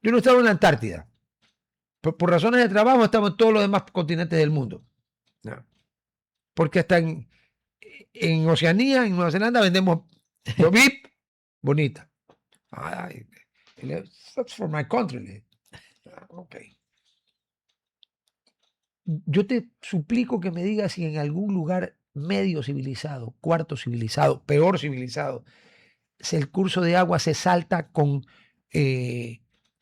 no estaba en la Antártida. Por razones de trabajo estamos en todos los demás continentes del mundo. No. Porque hasta en Oceanía, en Nueva Zelanda, vendemos VIP bonita. Ay, that's for my country. Ok. Yo te suplico que me digas si en algún lugar medio civilizado, cuarto civilizado, peor civilizado, el curso de agua se salta con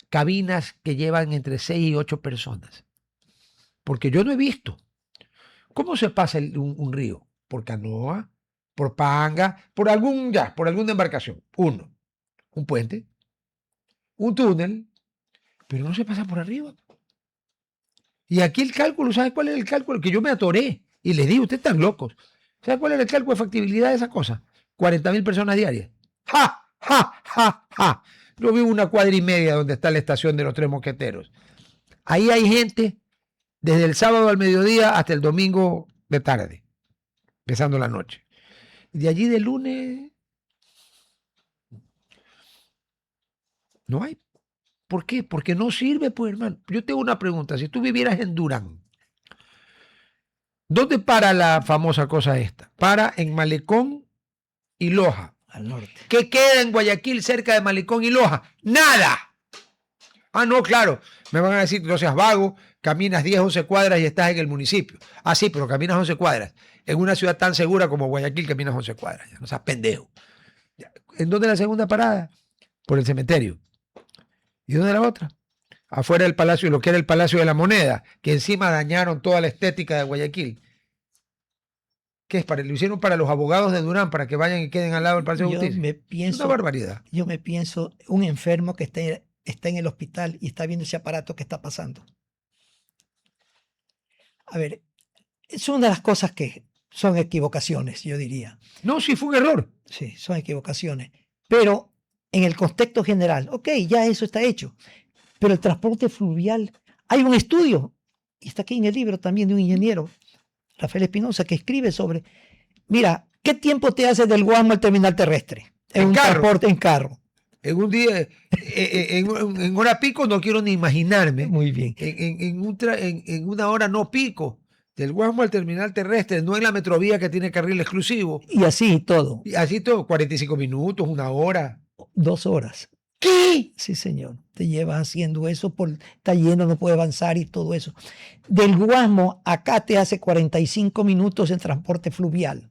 cabinas que llevan entre 6 y 8 personas. Porque yo no he visto. ¿Cómo se pasa un río? ¿Por canoa? ¿Por panga? ¿Por alguna embarcación? Un puente, un túnel, pero no se pasa por arriba. Y aquí el cálculo, ¿sabe cuál es el cálculo? Que yo me atoré y les digo, ustedes están locos. ¿Sabe cuál es el cálculo de factibilidad de esa cosa? 40.000 personas diarias. ¡Ja, ja, ja, ja! Yo vivo una cuadra y media donde está la estación de los Tres Mosqueteros. Ahí hay gente desde el sábado al mediodía hasta el domingo de tarde, empezando la noche. De allí de lunes no hay. ¿Por qué? Porque no sirve, pues, hermano. Yo tengo una pregunta. Si tú vivieras en Durán, ¿dónde para la famosa cosa esta? Para en Malecón y Loja. Al norte. ¿Qué queda en Guayaquil cerca de Malecón y Loja? ¡Nada! Ah, no, claro. Me van a decir, no seas vago, caminas 10, 11 cuadras y estás en el municipio. Ah, sí, pero caminas 11 cuadras. En una ciudad tan segura como Guayaquil caminas 11 cuadras. Ya no seas pendejo. ¿En dónde es la segunda parada? Por el cementerio. ¿Y dónde la otra? Afuera del palacio, lo que era el Palacio de la Moneda, que encima dañaron toda la estética de Guayaquil. ¿Qué es? Lo hicieron para los abogados de Durán, para que vayan y queden al lado del Palacio de Justicia. Es una barbaridad. Yo me pienso un enfermo que está en el hospital y está viendo ese aparato que está pasando. A ver, es una de las cosas que son equivocaciones, yo diría. No, sí fue un error. Sí, son equivocaciones. Pero en el contexto general, ok, ya eso está hecho. Pero el transporte fluvial, hay un estudio, y está aquí en el libro también de un ingeniero, Rafael Espinosa, que escribe sobre, mira, ¿qué tiempo te hace del Guasmo al terminal terrestre? En un carro. Transporte en carro. En un día, en hora pico no quiero ni imaginarme. Muy bien. En una hora no pico, del Guasmo al terminal terrestre, no en la metrovía que tiene carril exclusivo. Y así todo. Y así todo, 45 minutos, una hora. 2 horas. ¿Qué? Sí, señor. Te llevas haciendo eso, está lleno, no puede avanzar y todo eso. Del Guasmo acá te hace 45 minutos en transporte fluvial.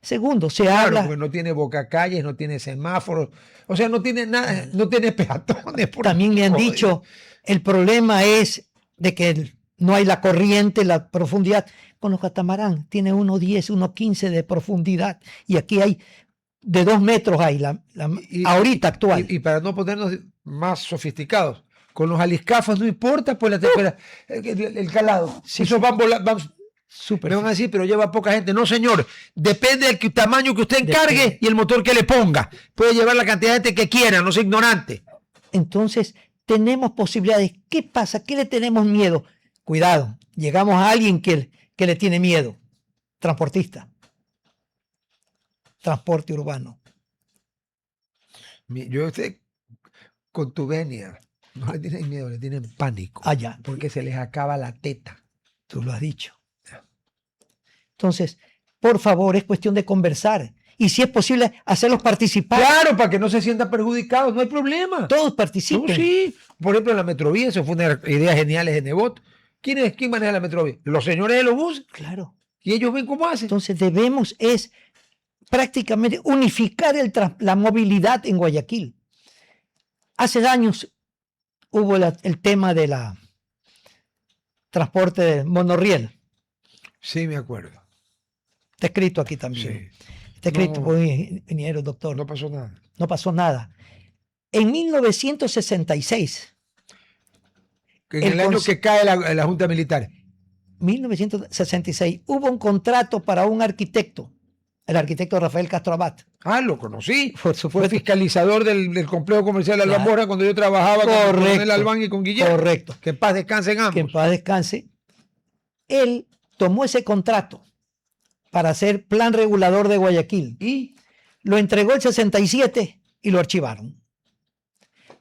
Segundo, habla... Porque no tiene bocacalles, no tiene semáforos, o sea, no tiene nada, no tiene peatones. También me han dicho, el problema es de que no hay la corriente, la profundidad. Con los catamarán tiene 1.10, 1.15 de profundidad y aquí hay de 2 metros hay ahorita actual. Y para no ponernos más sofisticados, con los aliscafos no importa pues la temperatura, el calado. Sí, esos van volando. Súper. Me van a decir, pero lleva poca gente. No, señor. Depende del tamaño que usted encargue y el motor que le ponga. Puede llevar la cantidad de gente que quiera, no sea ignorante. Entonces, tenemos posibilidades. ¿Qué pasa? ¿Qué le tenemos miedo? Cuidado, llegamos a alguien que le tiene miedo. Transportista. Transporte urbano. Yo estoy con tu venia. No le tienen miedo, le tienen pánico. Allá. Porque se les acaba la teta. Tú lo has dicho. Entonces, por favor, es cuestión de conversar. Y si es posible, hacerlos participar. Claro, para que no se sientan perjudicados, no hay problema. Todos participen. No, sí. Por ejemplo, en la Metrovía, eso fue una idea geniales de Nebot. ¿Quién maneja la Metrovía? Los señores de los buses. Claro. Y ellos ven cómo hacen. Entonces, debemos prácticamente unificar la movilidad en Guayaquil. Hace años hubo el tema de la transporte de monorriel. Sí, me acuerdo. Está escrito aquí también. Sí. Está escrito por un ingeniero, doctor. No pasó nada. No pasó nada. En 1966. En el año que cae la Junta Militar. 1966. Hubo un contrato para un arquitecto. El arquitecto Rafael Castro Abad. Ah, lo conocí. Por supuesto. Fue fiscalizador del complejo comercial de Albán Borja cuando yo trabajaba con el Albán y con Guillermo. Correcto. Que en paz descansen ambos. Que en paz descanse. Él tomó ese contrato para hacer plan regulador de Guayaquil y lo entregó el 67 y lo archivaron.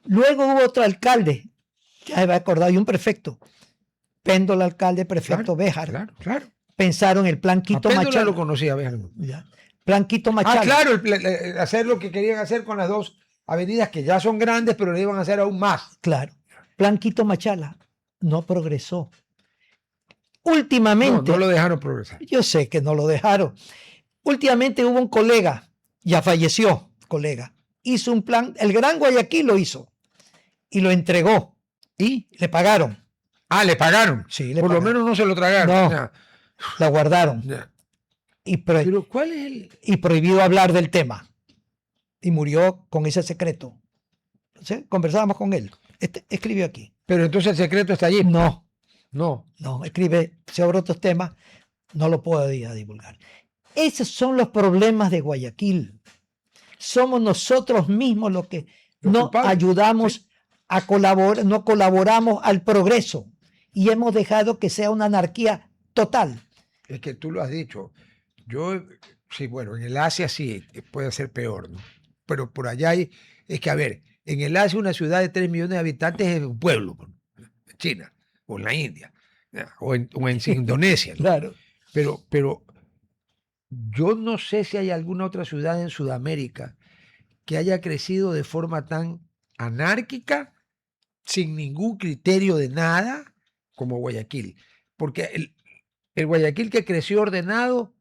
Luego hubo otro alcalde, ya se va a acordar, y un prefecto. Péndola, alcalde, prefecto, Béjar. Claro. Pensaron el plan Quito Machala. Péndola lo conocía, Béjar. Ya. Plan Quito Machala. Ah, claro, hacer lo que querían hacer con las dos avenidas que ya son grandes, pero le iban a hacer aún más. Claro. Plan Quito Machala no progresó. Últimamente. No lo dejaron progresar. Yo sé que no lo dejaron. Últimamente hubo un colega, ya falleció, colega, hizo un plan, el Gran Guayaquil lo hizo y lo entregó y le pagaron. Ah, le pagaron. Sí, Por lo menos no se lo tragaron. No, ya. la guardaron. Ya. Pero ¿cuál es y prohibido hablar del tema. Y murió con ese secreto. ¿Sí? Conversábamos con él. Escribió aquí. Pero entonces el secreto está allí. No, escribe sobre otros temas, no lo puedo divulgar. Esos son los problemas de Guayaquil. Somos nosotros mismos los que no ayudamos a colaborar, no colaboramos al progreso y hemos dejado que sea una anarquía total. Es que tú lo has dicho. Sí, bueno, en el Asia sí puede ser peor, ¿no? Pero por allá es que, a ver, en el Asia una ciudad de 3 millones de habitantes es un pueblo, en China, o en la India, o en Indonesia, ¿no? Claro. Pero yo no sé si hay alguna otra ciudad en Sudamérica que haya crecido de forma tan anárquica, sin ningún criterio de nada, como Guayaquil. Porque el Guayaquil que creció ordenado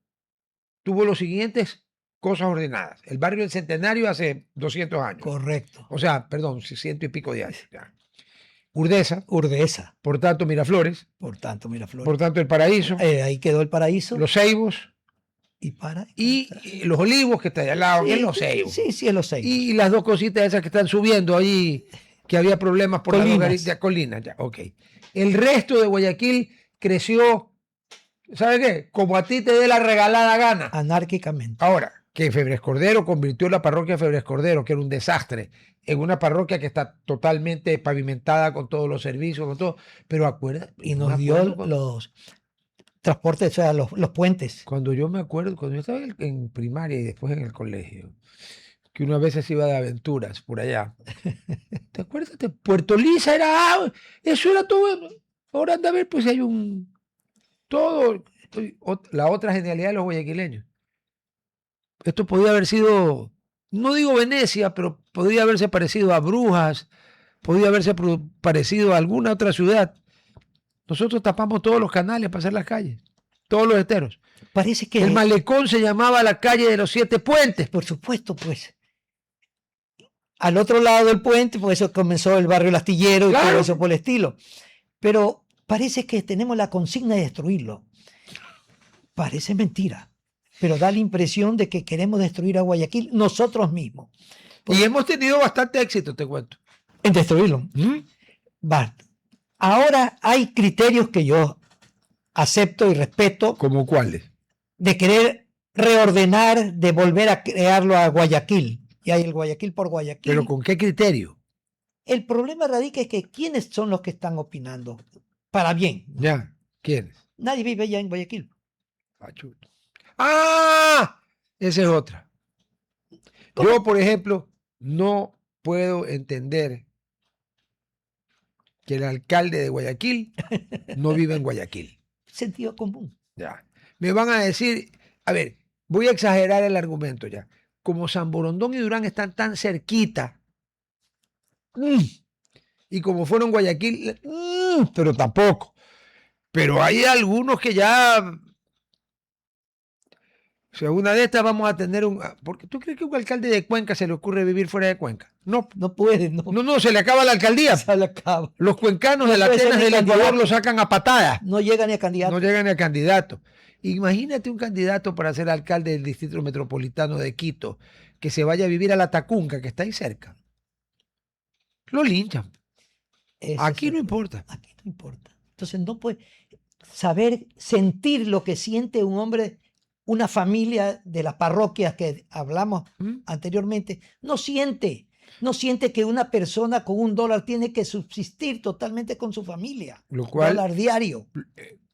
tuvo los siguientes cosas ordenadas. El barrio del Centenario hace 200 años. Correcto. O sea, perdón, 600 y pico de años. Ya. Urdesa, Urdesa, por tanto Miraflores, por tanto, Miraflores. por tanto El Paraíso, Ahí quedó el paraíso. Los Ceibos y los Olivos que está allá al lado, que es Los Ceibos. Sí, sí, es Los Ceibos. Y las dos cositas esas que están subiendo ahí, que había problemas por las colinas. Ya, ok. El resto de Guayaquil creció, ¿sabe qué? Como a ti te dé la regalada gana. Anárquicamente. Ahora, que Febres Cordero convirtió la parroquia de Febres Cordero, que era un desastre, en una parroquia que está totalmente pavimentada con todos los servicios, con todo. Pero acuérdate. Y nos dio los transportes, o sea, los puentes. Cuando yo me acuerdo, cuando yo estaba en primaria y después en el colegio, que una vez se iba de aventuras por allá. ¿Te acuerdas? Puerto Lisa era, eso era todo. Ahora anda a ver, pues hay todo, la otra genialidad de los guayaquileños. Esto podía haber sido, no digo Venecia, pero podría haberse parecido a Brujas, podría haberse parecido a alguna otra ciudad. Nosotros tapamos todos los canales para hacer las calles, todos los esteros. Parece que el malecón se llamaba la calle de los 7 puentes. Por supuesto, pues. Al otro lado del puente, por eso comenzó el barrio El Astillero y todo eso por el estilo. Pero parece que tenemos la consigna de destruirlo. Parece mentira, pero da la impresión de que queremos destruir a Guayaquil nosotros mismos. Y hemos tenido bastante éxito, te cuento. En destruirlo. Ahora hay criterios que yo acepto y respeto. ¿Cómo cuáles? De querer reordenar, de volver a crearlo a Guayaquil. Y hay el Guayaquil por Guayaquil. ¿Pero con qué criterio? El problema radica en que ¿quiénes son los que están opinando? Para bien. Ya, ¿quiénes? Nadie vive ya en Guayaquil. ¡Ah! Esa es otra. ¿Cómo? Yo, por ejemplo, no puedo entender que el alcalde de Guayaquil no vive en Guayaquil. Sentido común. Ya. Me van a decir, a ver, voy a exagerar el argumento ya. Como San Borondón y Durán están tan cerquita, y como fueron Guayaquil, pero tampoco. Pero hay algunos que ya, o sea, una de estas vamos a tener porque ¿tú crees que a un alcalde de Cuenca se le ocurre vivir fuera de Cuenca? No. No puede, no. No, se le acaba la alcaldía. Se le acaba. Los cuencanos de la Atenas del Ecuador lo sacan a patadas. No llega ni a candidato. No llega ni a candidato. Imagínate un candidato para ser alcalde del Distrito Metropolitano de Quito, que se vaya a vivir a la Tacunca, que está ahí cerca. Lo linchan. Aquí no importa. Aquí no importa. Entonces no puede saber sentir lo que siente un hombre, una familia de las parroquias que hablamos anteriormente. No siente que una persona con $1 tiene que subsistir totalmente con su familia. Lo cual, $1 diario.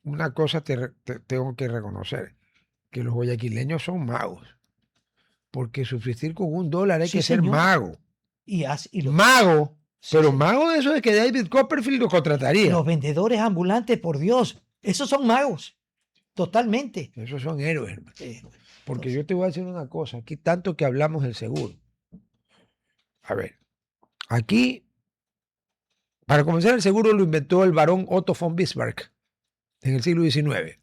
Una cosa tengo que reconocer, que los guayaquileños son magos. Porque subsistir con $1 hay que ser mago. Mago. Pero mago de eso de que David Copperfield lo contrataría. Los vendedores ambulantes, por Dios, esos son magos. Totalmente. Esos son héroes. Porque yo te voy a decir una cosa. Aquí tanto que hablamos del seguro. A ver, aquí, para comenzar, el seguro lo inventó el barón Otto von Bismarck en el siglo XIX.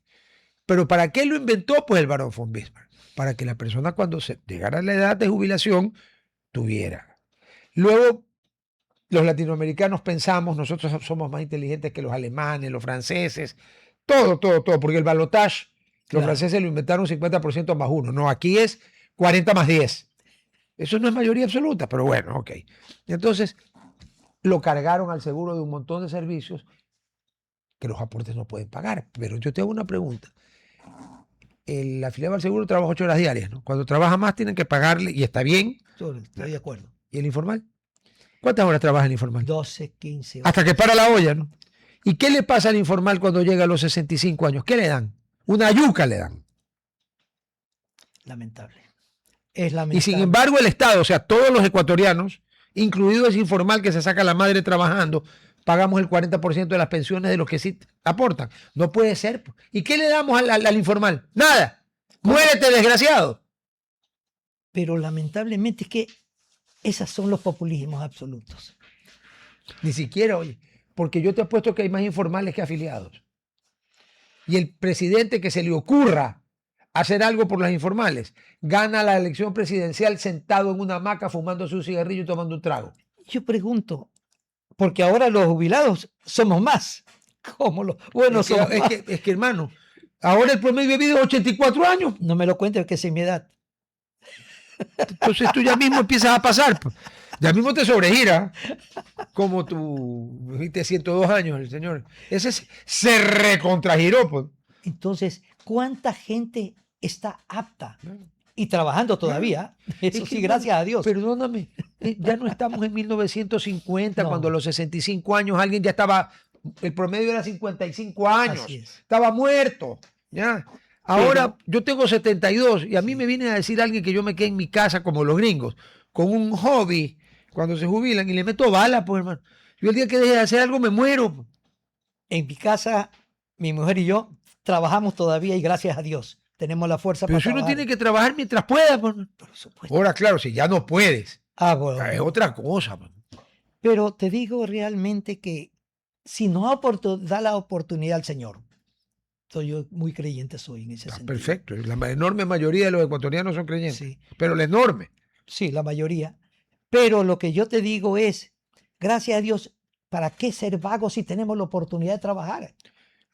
Pero ¿para qué lo inventó? Pues el barón von Bismarck. Para que la persona cuando llegara a la edad de jubilación tuviera. Luego, los latinoamericanos pensamos, nosotros somos más inteligentes que los alemanes, los franceses, todo, porque el balotage, los franceses lo inventaron 50% más 1. No, aquí es 40 más 10. Eso no es mayoría absoluta, pero bueno, ok. Entonces, lo cargaron al seguro de un montón de servicios que los aportes no pueden pagar. Pero yo te hago una pregunta. El afiliado al seguro trabaja 8 horas diarias, ¿no? Cuando trabaja más tienen que pagarle, y está bien. Estoy de acuerdo. ¿Y el informal? ¿Cuántas horas trabaja el informal? 12, 15 horas. Hasta que para la olla, ¿no? ¿Y qué le pasa al informal cuando llega a los 65 años? ¿Qué le dan? Una yuca le dan. Lamentable. Es lamentable. Y sin embargo el Estado, o sea, todos los ecuatorianos, incluido ese informal que se saca la madre trabajando, pagamos el 40% de las pensiones de los que sí aportan. No puede ser. ¿Y qué le damos al informal? Nada. Muérete, desgraciado. Pero lamentablemente es que Esos son los populismos absolutos. Ni siquiera, oye, porque yo te apuesto que hay más informales que afiliados. Y el presidente que se le ocurra hacer algo por las informales gana la elección presidencial sentado en una hamaca fumándose un cigarrillo y tomando un trago. Yo pregunto, porque ahora los jubilados somos más. ¿Cómo los buenos somos más? Es que, hermano, ahora el promedio de vida es 84 años. No me lo cuentes, que es mi edad. Entonces tú ya mismo empiezas a pasar. Pues. Ya mismo te sobregira. Como tú, viste, 102 años el señor. Ese se recontragiró. Pues. Entonces, ¿cuánta gente está apta y trabajando todavía? Eso sí, gracias a Dios. Perdóname, ya no estamos en 1950, No. cuando a los 65 años alguien ya estaba, el promedio era 55 años, Así es. estaba muerto. ¿Ya? Ahora yo tengo 72 y a mí me viene a decir alguien que yo me quedé en mi casa como los gringos, con un hobby cuando se jubilan y le meto bala, pues hermano. Yo el día que deje de hacer algo me muero. En mi casa, mi mujer y yo trabajamos todavía y gracias a Dios tenemos la fuerza Pero para si uno trabajar. tiene que trabajar mientras pueda. Pues. Por supuesto. Ahora, claro, si ya no puedes, Bueno. es otra cosa. Pues. Pero te digo realmente que si nos da la oportunidad al Señor, yo muy creyente soy en ese sentido. Perfecto. La enorme mayoría de los ecuatorianos son creyentes. Sí. Pero la enorme. Sí, la mayoría. Pero lo que yo te digo es, gracias a Dios, ¿para qué ser vagos si tenemos la oportunidad de trabajar?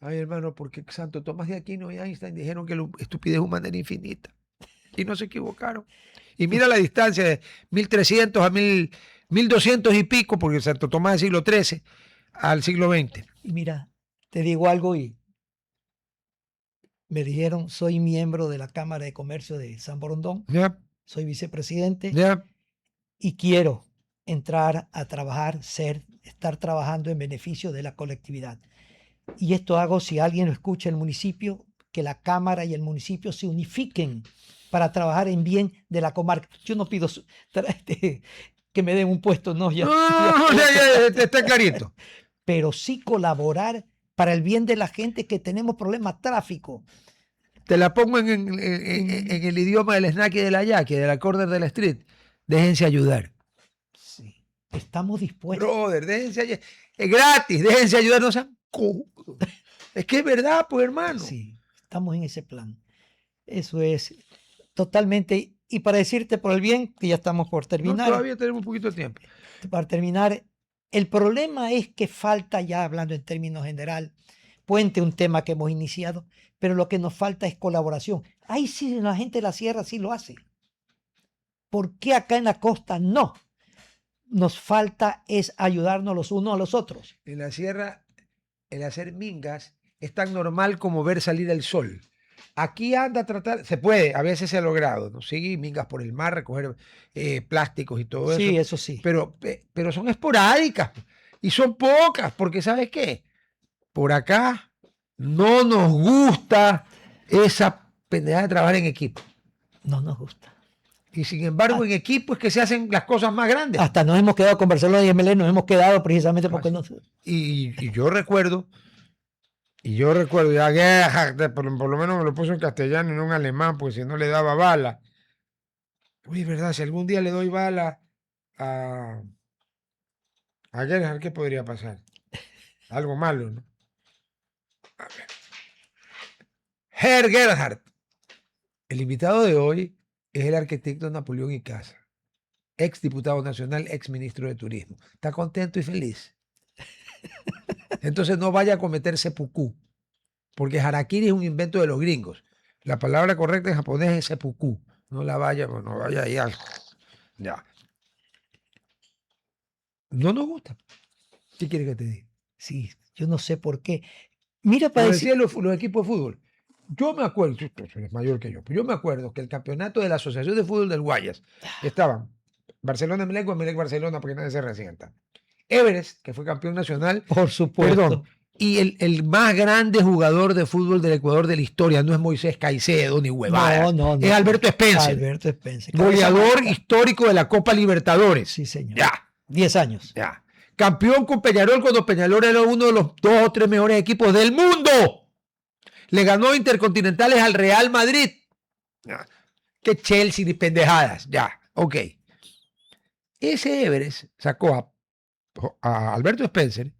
Ay, hermano, porque Santo Tomás de Aquino y Einstein dijeron que la estupidez humana era infinita. Y no se equivocaron. Y mira la distancia de 1300 a 1200 y pico, porque Santo Tomás del siglo XIII al siglo XX. Y mira, te digo algo y me dijeron, soy miembro de la Cámara de Comercio de San Borondón, Ya, soy vicepresidente ya. y quiero entrar a trabajar, estar trabajando en beneficio de la colectividad. Y esto hago si alguien lo escucha en el municipio, que la Cámara y el municipio se unifiquen para trabajar en bien de la comarca. Yo no pido que me den un puesto, no, ya. Ya, está clarito. Pero sí colaborar para el bien de la gente que tenemos problemas de tráfico. Te la pongo en el idioma del snack y de la yaqui, del acorde de la street. Déjense ayudar. Sí, estamos dispuestos. Brother, déjense ayudar. Es gratis, déjense ayudar. No sean es que es verdad, pues, hermano. Sí, estamos en ese plan. Eso es totalmente. Y para decirte por el bien, que ya estamos por terminar. No, todavía tenemos un poquito de tiempo. Para terminar, el problema es que falta, ya hablando en términos general, puente un tema que hemos iniciado, pero lo que nos falta es colaboración. Ahí sí, la gente de la sierra sí lo hace. ¿Por qué acá en la costa no? Nos falta es ayudarnos los unos a los otros. En la sierra, el hacer mingas es tan normal como ver salir el sol. Aquí anda a tratar, se puede, a veces se ha logrado, ¿no? Sí, mingas por el mar, recoger plásticos y todo eso. Sí, eso sí. Pero son esporádicas y son pocas, porque ¿sabes qué? Por acá no nos gusta esa pendeja de trabajar en equipo. No nos gusta. Y sin embargo, en equipo es que se hacen las cosas más grandes. Hasta nos hemos quedado con Barcelona y MLE, nos hemos quedado precisamente porque no. Y yo recuerdo, ya Gerhard, por lo menos me lo puso en castellano y no en alemán, porque si no le daba bala. Uy, verdad, si algún día le doy bala a Gerhard, ¿qué podría pasar? Algo malo, ¿no? A ver. Herr Gerhard. El invitado de hoy es el arquitecto Napoleón Icaza, ex diputado nacional, ex ministro de Turismo. ¿Está contento y feliz? Entonces no vaya a cometer seppuku, porque harakiri es un invento de los gringos. La palabra correcta en japonés es seppuku. No vaya ahí al... Ya. No nos gusta. ¿Qué quiere que te diga? Sí, yo no sé por qué. Mira, para decir... los equipos de fútbol. Yo me acuerdo, tú eres mayor que yo, pero yo me acuerdo que el campeonato de la Asociación de Fútbol del Guayas estaban Barcelona-Emelec o Emelec-Barcelona, porque nadie se resienta. Everest, que fue campeón nacional. Por supuesto. Perdón. Y el más grande jugador de fútbol del Ecuador de la historia no es Moisés Caicedo ni huevada. No. Es Alberto Spencer. Alberto Spencer. Goleador histórico de la Copa Libertadores. Sí, señor. Ya. 10 años. Ya. Campeón con Peñarol cuando Peñarol era uno de los 2 o 3 mejores equipos del mundo. Le ganó intercontinentales al Real Madrid. Ya. Que Chelsea ni pendejadas. Ya, ok. Ese Everest sacó a Alberto Spencer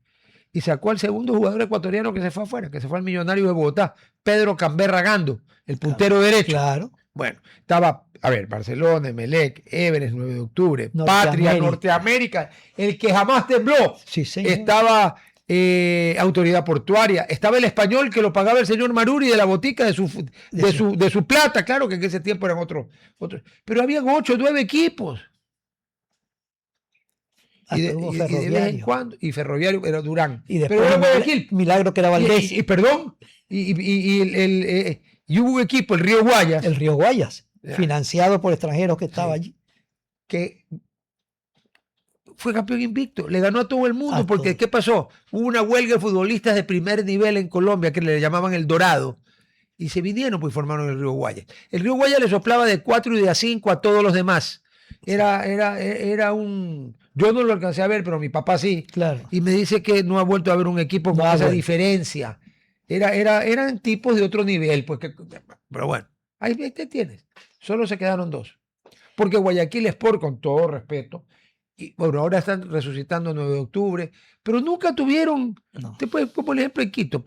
y sacó al segundo jugador ecuatoriano que se fue afuera, que se fue al Millonario de Bogotá, Pedro Camberra Gando, el puntero derecho. Claro. Bueno, estaba, a ver, Barcelona, Emelec, Everest, 9 de octubre, Norteamérica. Patria, Norteamérica, el que jamás tembló. Sí, señor. Estaba Autoridad Portuaria, estaba el Español que lo pagaba el señor Maruri de la botica de su plata, claro que en ese tiempo eran otros. Pero habían 8 o 9 equipos. Y de vez en cuando, y Ferroviario era Durán. Y después pero era Guayaquil. Milagro que era Valdés. Perdón, y hubo un equipo, el Río Guayas. El Río Guayas, financiado por extranjeros que estaba allí. Que fue campeón invicto, le ganó a todo el mundo, porque ¿qué pasó? Hubo una huelga de futbolistas de primer nivel en Colombia que le llamaban el Dorado. Y se vinieron, pues formaron el Río Guayas. El Río Guayas le soplaba de 4 y de a 5 a todos los demás. Era un... Yo no lo alcancé a ver, pero mi papá sí. Claro. Y me dice que no ha vuelto a ver un equipo con esa diferencia. Eran tipos de otro nivel. Pues pero bueno, ahí te tienes. Solo se quedaron 2. Porque Guayaquil Sport, con todo respeto, y bueno, ahora están resucitando el 9 de octubre, pero nunca tuvieron, como por ejemplo en Quito,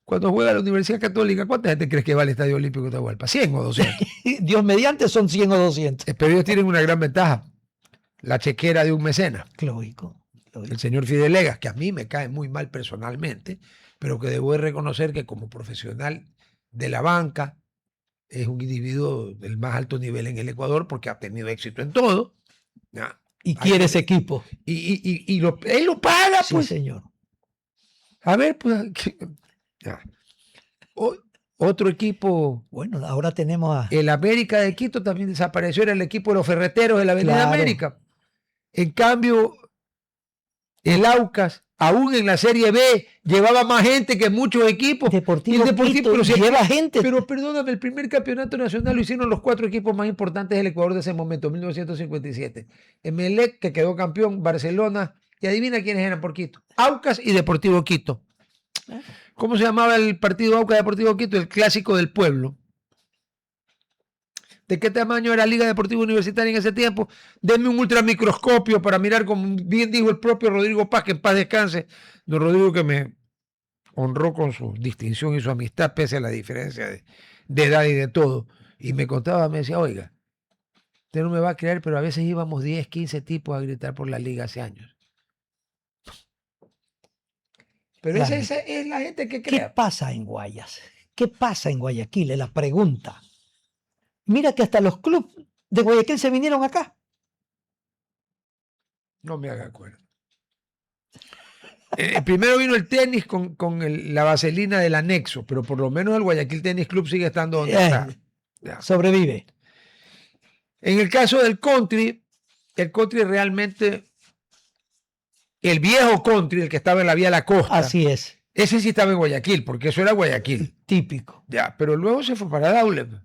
cuando juega la Universidad Católica, ¿cuánta gente crees que va al Estadio Olímpico de Atahualpa? ¿100 o 200? Dios mediante son 100 o 200. Pero ellos tienen una gran ventaja, la chequera de un mecenas. Lógico. El señor Fidelegas, que a mí me cae muy mal personalmente, pero que debo de reconocer que como profesional de la banca es un individuo del más alto nivel en el Ecuador porque ha tenido éxito en todo. ¿Ya? Y quiere ese equipo. Y él lo paga, pues. Sí, señor. A ver, pues. Ya. Otro equipo. Bueno, ahora tenemos a. El América de Quito también desapareció, era el equipo de los ferreteros de la Avenida América. En cambio, el Aucas, aún en la Serie B, llevaba más gente que muchos equipos. Deportivo Quito, pero lleva gente. Pero perdóname, el primer campeonato nacional lo hicieron los 4 equipos más importantes del Ecuador de ese momento, 1957. Emelec, que quedó campeón, Barcelona, y adivina quiénes eran por Quito. Aucas y Deportivo Quito. ¿Cómo se llamaba el partido Aucas Deportivo Quito? El clásico del pueblo. ¿De qué tamaño era la Liga Deportiva Universitaria en ese tiempo? Denme un ultramicroscopio para mirar, como bien dijo el propio Rodrigo Paz, que en paz descanse. Don Rodrigo, que me honró con su distinción y su amistad, pese a la diferencia de edad y de todo. Y me contaba, me decía, oiga, usted no me va a creer, pero a veces íbamos 10, 15 tipos a gritar por la liga hace años. Pero esa es la gente que crea. ¿Qué pasa en Guayas? ¿Qué pasa en Guayaquil? Es la pregunta. Mira que hasta los clubes de Guayaquil se vinieron acá. No me haga acuerdo. Primero vino el tenis con la vaselina del anexo, pero por lo menos el Guayaquil Tenis Club sigue estando donde está. Ya. Sobrevive. En el caso del country realmente, el viejo country, el que estaba en la vía de la costa. Así es. Ese sí estaba en Guayaquil, porque eso era Guayaquil. Típico. Ya, pero luego se fue para Dauleb,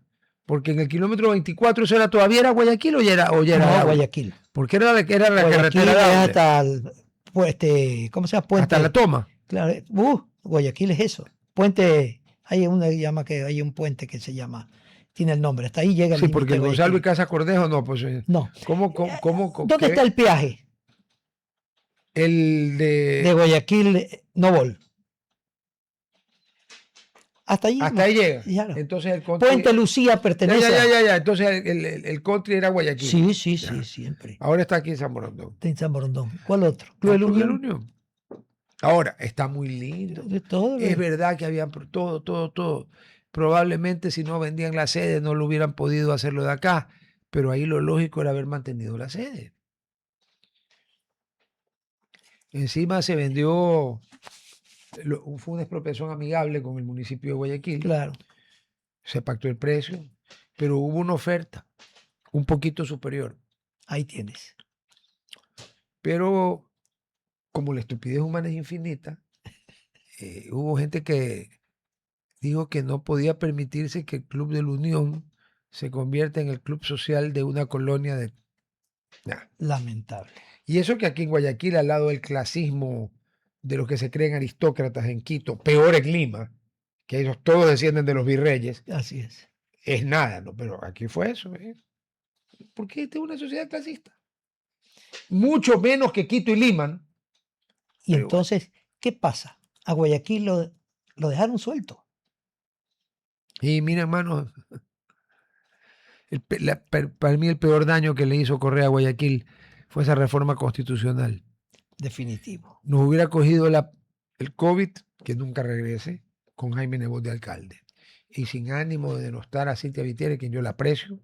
porque en el kilómetro 24 eso todavía era Guayaquil o ya era no, Guayaquil. Porque era la Guayaquil carretera Dauleb. Hasta el, ¿cómo se llama? Puente. Hasta la toma. Claro, Guayaquil es eso. Puente, hay un puente que se llama, tiene el nombre, hasta ahí llega el Sí, porque el Gonzalo y Casa Cordejo no, pues. No. ¿Cómo, ¿Dónde está el peaje? El de Guayaquil, Novol. Hasta ahí. Hasta ahí llega. Claro. Entonces el country, Puente Lucía pertenece. Ya. Entonces el country era Guayaquil. Sí, siempre. Ahora está aquí en San Borondón. Está en San Borondón. ¿Cuál otro? Club de la Unión. Ahora, está muy lindo. Es verdad que habían todo. Probablemente si no vendían la sede no lo hubieran podido hacerlo de acá, pero ahí lo lógico era haber mantenido la sede. Encima se vendió, fue una expropiación amigable con el municipio de Guayaquil. Claro. Se pactó el precio, pero hubo una oferta un poquito superior. Ahí tienes. Pero como la estupidez humana es infinita, hubo gente que dijo que no podía permitirse que el Club de la Unión se convierta en el club social de una colonia de... Nah. Lamentable. Y eso que aquí en Guayaquil, al lado del clasismo de los que se creen aristócratas en Quito, peor en Lima, que ellos todos descienden de los virreyes. Así es nada, ¿no? Pero aquí fue eso. Porque esta es una sociedad clasista. mucho menos que Quito y Lima. Y Pero entonces, ¿qué pasa? A Guayaquil lo dejaron suelto. y mira, hermano, para mí el peor daño que le hizo Correa a Guayaquil fue esa reforma constitucional. Definitivo. Nos hubiera cogido el COVID, que nunca regrese, con Jaime Nebot de alcalde. Y sin ánimo de denostar a Cintia Vitiere, quien yo la aprecio,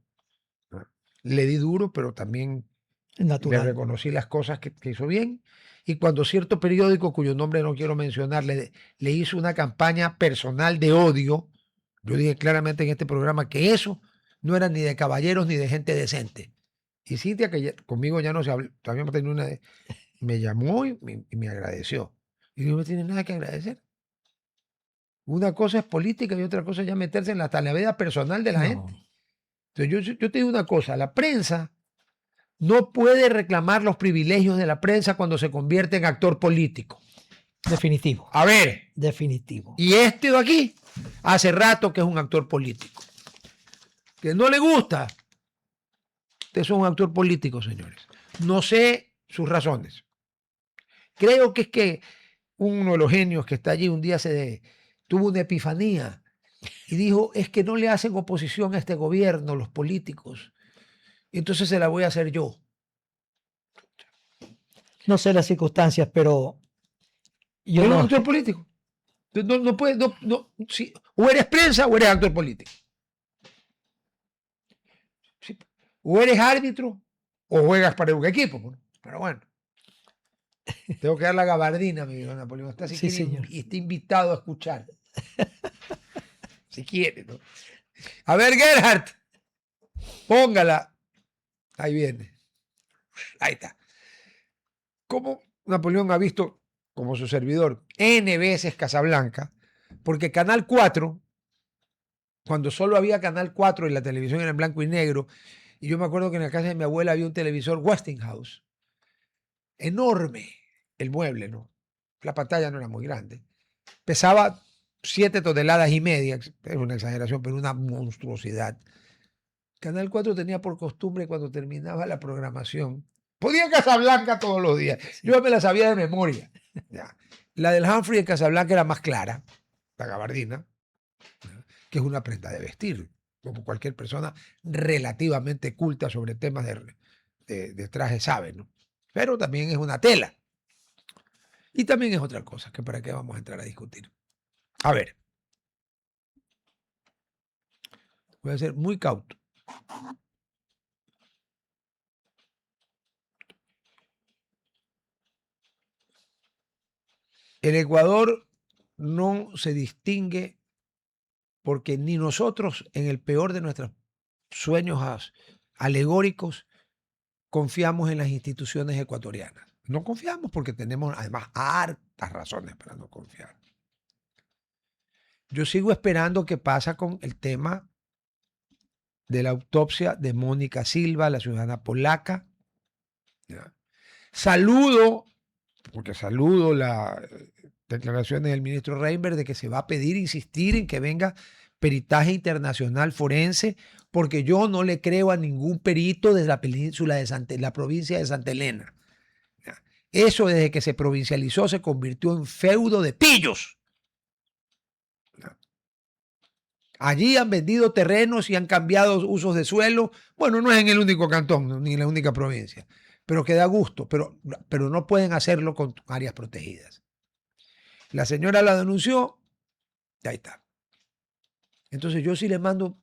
¿no? Le di duro, pero también le Natural. reconocí las cosas que hizo bien. Y cuando cierto periódico, cuyo nombre no quiero mencionar, le hizo una campaña personal de odio, yo dije claramente en este programa que eso no era ni de caballeros ni de gente decente. Y Cintia, que conmigo ya no se habló, todavía hemos tenido me llamó y me agradeció. Y no me tiene nada que agradecer. Una cosa es política y otra cosa es ya meterse en la vida personal de la gente. No, Entonces yo te digo una cosa, la prensa no puede reclamar los privilegios de la prensa cuando se convierte en actor político. definitivo. A ver, Definitivo. y este de aquí hace rato que es un actor político. Que no le gusta. Usted es un actor político, señores. No sé sus razones. Creo que es que uno de los genios que está allí un día tuvo una epifanía y dijo, es que no le hacen oposición a este gobierno los políticos, entonces se la voy a hacer yo. No sé las circunstancias, pero yo ¿Es un no. actor político? No puede, sí, o eres prensa o eres actor político. Sí, o eres árbitro o juegas para un equipo. Pero bueno, tengo que dar la gabardina, mi amigo Napoleón. Está, si Sí, quiere, señor. está invitado a escuchar. Si quiere, ¿no? A ver, Gerhard, póngala. Ahí viene. Ahí está. ¿Cómo Napoleón ha visto, como su servidor, N veces Casablanca? Porque Canal 4, cuando solo había Canal 4 y la televisión era en blanco y negro, y yo me acuerdo que en la casa de mi abuela había un televisor Westinghouse, enorme, el mueble, ¿no? La pantalla no era muy grande. Pesaba 7 toneladas y media, es una exageración, pero una monstruosidad. Canal 4 tenía por costumbre cuando terminaba la programación, podía Casablanca todos los días. Yo me la sabía de memoria. Ya. La del Humphrey en Casablanca era más clara, la gabardina, que es una prenda de vestir, como cualquier persona relativamente culta sobre temas de traje sabe, ¿no? Pero también es una tela. Y también es otra cosa, que para qué vamos a entrar a discutir. A ver, voy a ser muy cauto. El Ecuador no se distingue porque ni nosotros, en el peor de nuestros sueños alegóricos, confiamos en las instituciones ecuatorianas. No confiamos porque tenemos además hartas razones para no confiar. Yo sigo esperando qué pasa con el tema de la autopsia de Mónica Silva, la ciudadana polaca. ¿Ya? Porque saludo las declaraciones del ministro Reinberg de que se va a pedir, insistir en que venga peritaje internacional forense, porque yo no le creo a ningún perito de la península de la provincia de Santa Elena. Eso desde que se provincializó se convirtió en feudo de pillos. Allí han vendido terrenos y han cambiado usos de suelo. Bueno, no es en el único cantón, ni en la única provincia, pero que da gusto, pero no pueden hacerlo con áreas protegidas. La señora la denunció, y ahí está. Entonces yo sí le mando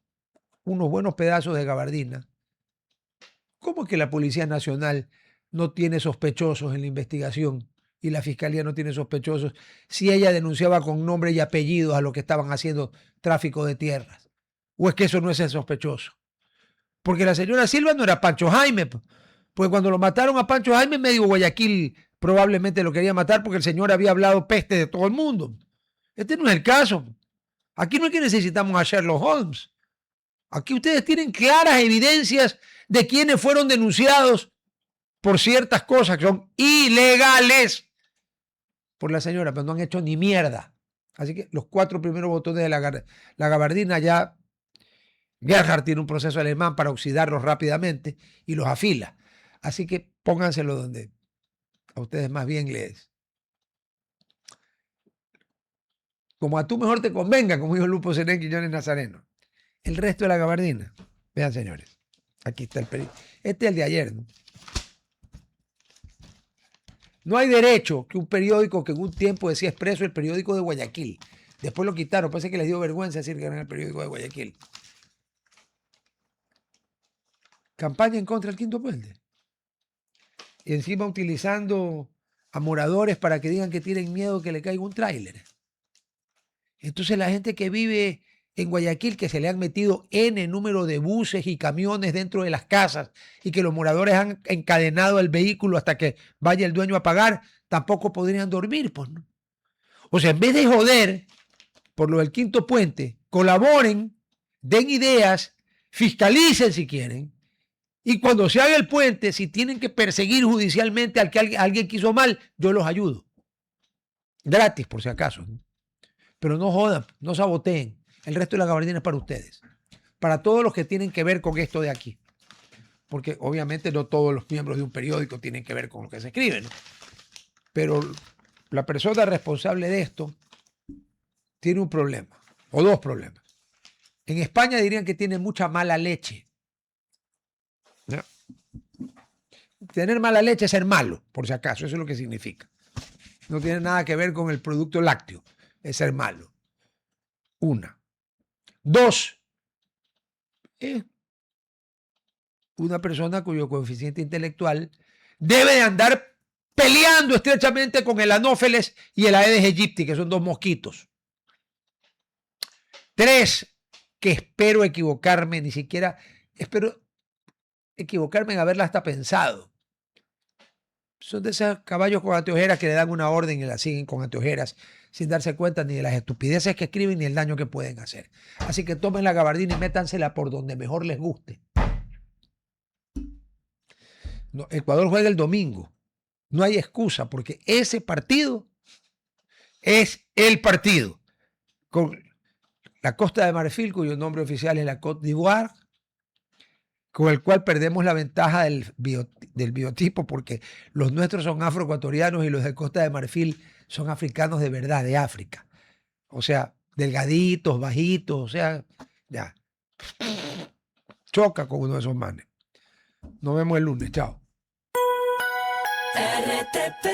unos buenos pedazos de gabardina. ¿Cómo es que la Policía Nacional no tiene sospechosos en la investigación y la Fiscalía no tiene sospechosos si ella denunciaba con nombre y apellidos a los que estaban haciendo tráfico de tierras? ¿O es que eso no es el sospechoso? Porque la señora Silva no era Pancho Jaime, pues cuando lo mataron a Pancho Jaime, medio Guayaquil probablemente lo quería matar porque el señor había hablado peste de todo el mundo. Este no es el caso. Aquí no es que necesitamos a Sherlock Holmes. Aquí ustedes tienen claras evidencias de quienes fueron denunciados por ciertas cosas que son ilegales por la señora, pero no han hecho ni mierda. Así que los 4 primeros botones de la gabardina ya Gerhard tiene un proceso alemán para oxidarlos rápidamente y los afila. Así que pónganselo donde a ustedes más bien les... Como a tú mejor te convenga, como dijo Lupo Serén y Johnny Nazareno. El resto de la gabardina. Vean, señores. Aquí está el periódico. Este es el de ayer, ¿no? No hay derecho que un periódico que en un tiempo decía Expreso, el periódico de Guayaquil. Después lo quitaron, parece que les dio vergüenza decir que era el periódico de Guayaquil. Campaña en contra del quinto puente. Y encima utilizando a moradores para que digan que tienen miedo que le caiga un tráiler. Entonces la gente que vive en Guayaquil, que se le han metido N número de buses y camiones dentro de las casas y que los moradores han encadenado el vehículo hasta que vaya el dueño a pagar, tampoco podrían dormir, pues, ¿no? O sea, en vez de joder por lo del quinto puente, colaboren, den ideas, fiscalicen si quieren, y cuando se haga el puente, si tienen que perseguir judicialmente al que alguien quiso mal, yo los ayudo. Gratis, por si acaso, ¿no? Pero no jodan, no saboteen. El resto de la gabardina es para ustedes. Para todos los que tienen que ver con esto de aquí. Porque obviamente no todos los miembros de un periódico tienen que ver con lo que se escribe, ¿no? Pero la persona responsable de esto tiene un problema, o dos problemas. En España dirían que tiene mucha mala leche. ¿No? Tener mala leche es ser malo, por si acaso, eso es lo que significa. No tiene nada que ver con el producto lácteo, es ser malo. Una. Dos, una persona cuyo coeficiente intelectual debe de andar peleando estrechamente con el Anófeles y el Aedes aegypti, que son dos mosquitos. Tres, que espero equivocarme, ni siquiera espero equivocarme en haberla hasta pensado. Son de esos caballos con anteojeras que le dan una orden y la siguen con anteojeras sin darse cuenta ni de las estupideces que escriben ni el daño que pueden hacer. Así que tomen la gabardina y métansela por donde mejor les guste. No, Ecuador juega el domingo. No hay excusa porque ese partido es el partido. Con la Costa de Marfil, cuyo nombre oficial es la Côte d'Ivoire, con el cual perdemos la ventaja del biotipo porque los nuestros son afroecuatorianos y los de Costa de Marfil son africanos de verdad, de África. O sea, delgaditos, bajitos, o sea, ya. Choca con uno de esos manes. Nos vemos el lunes, chao. RTP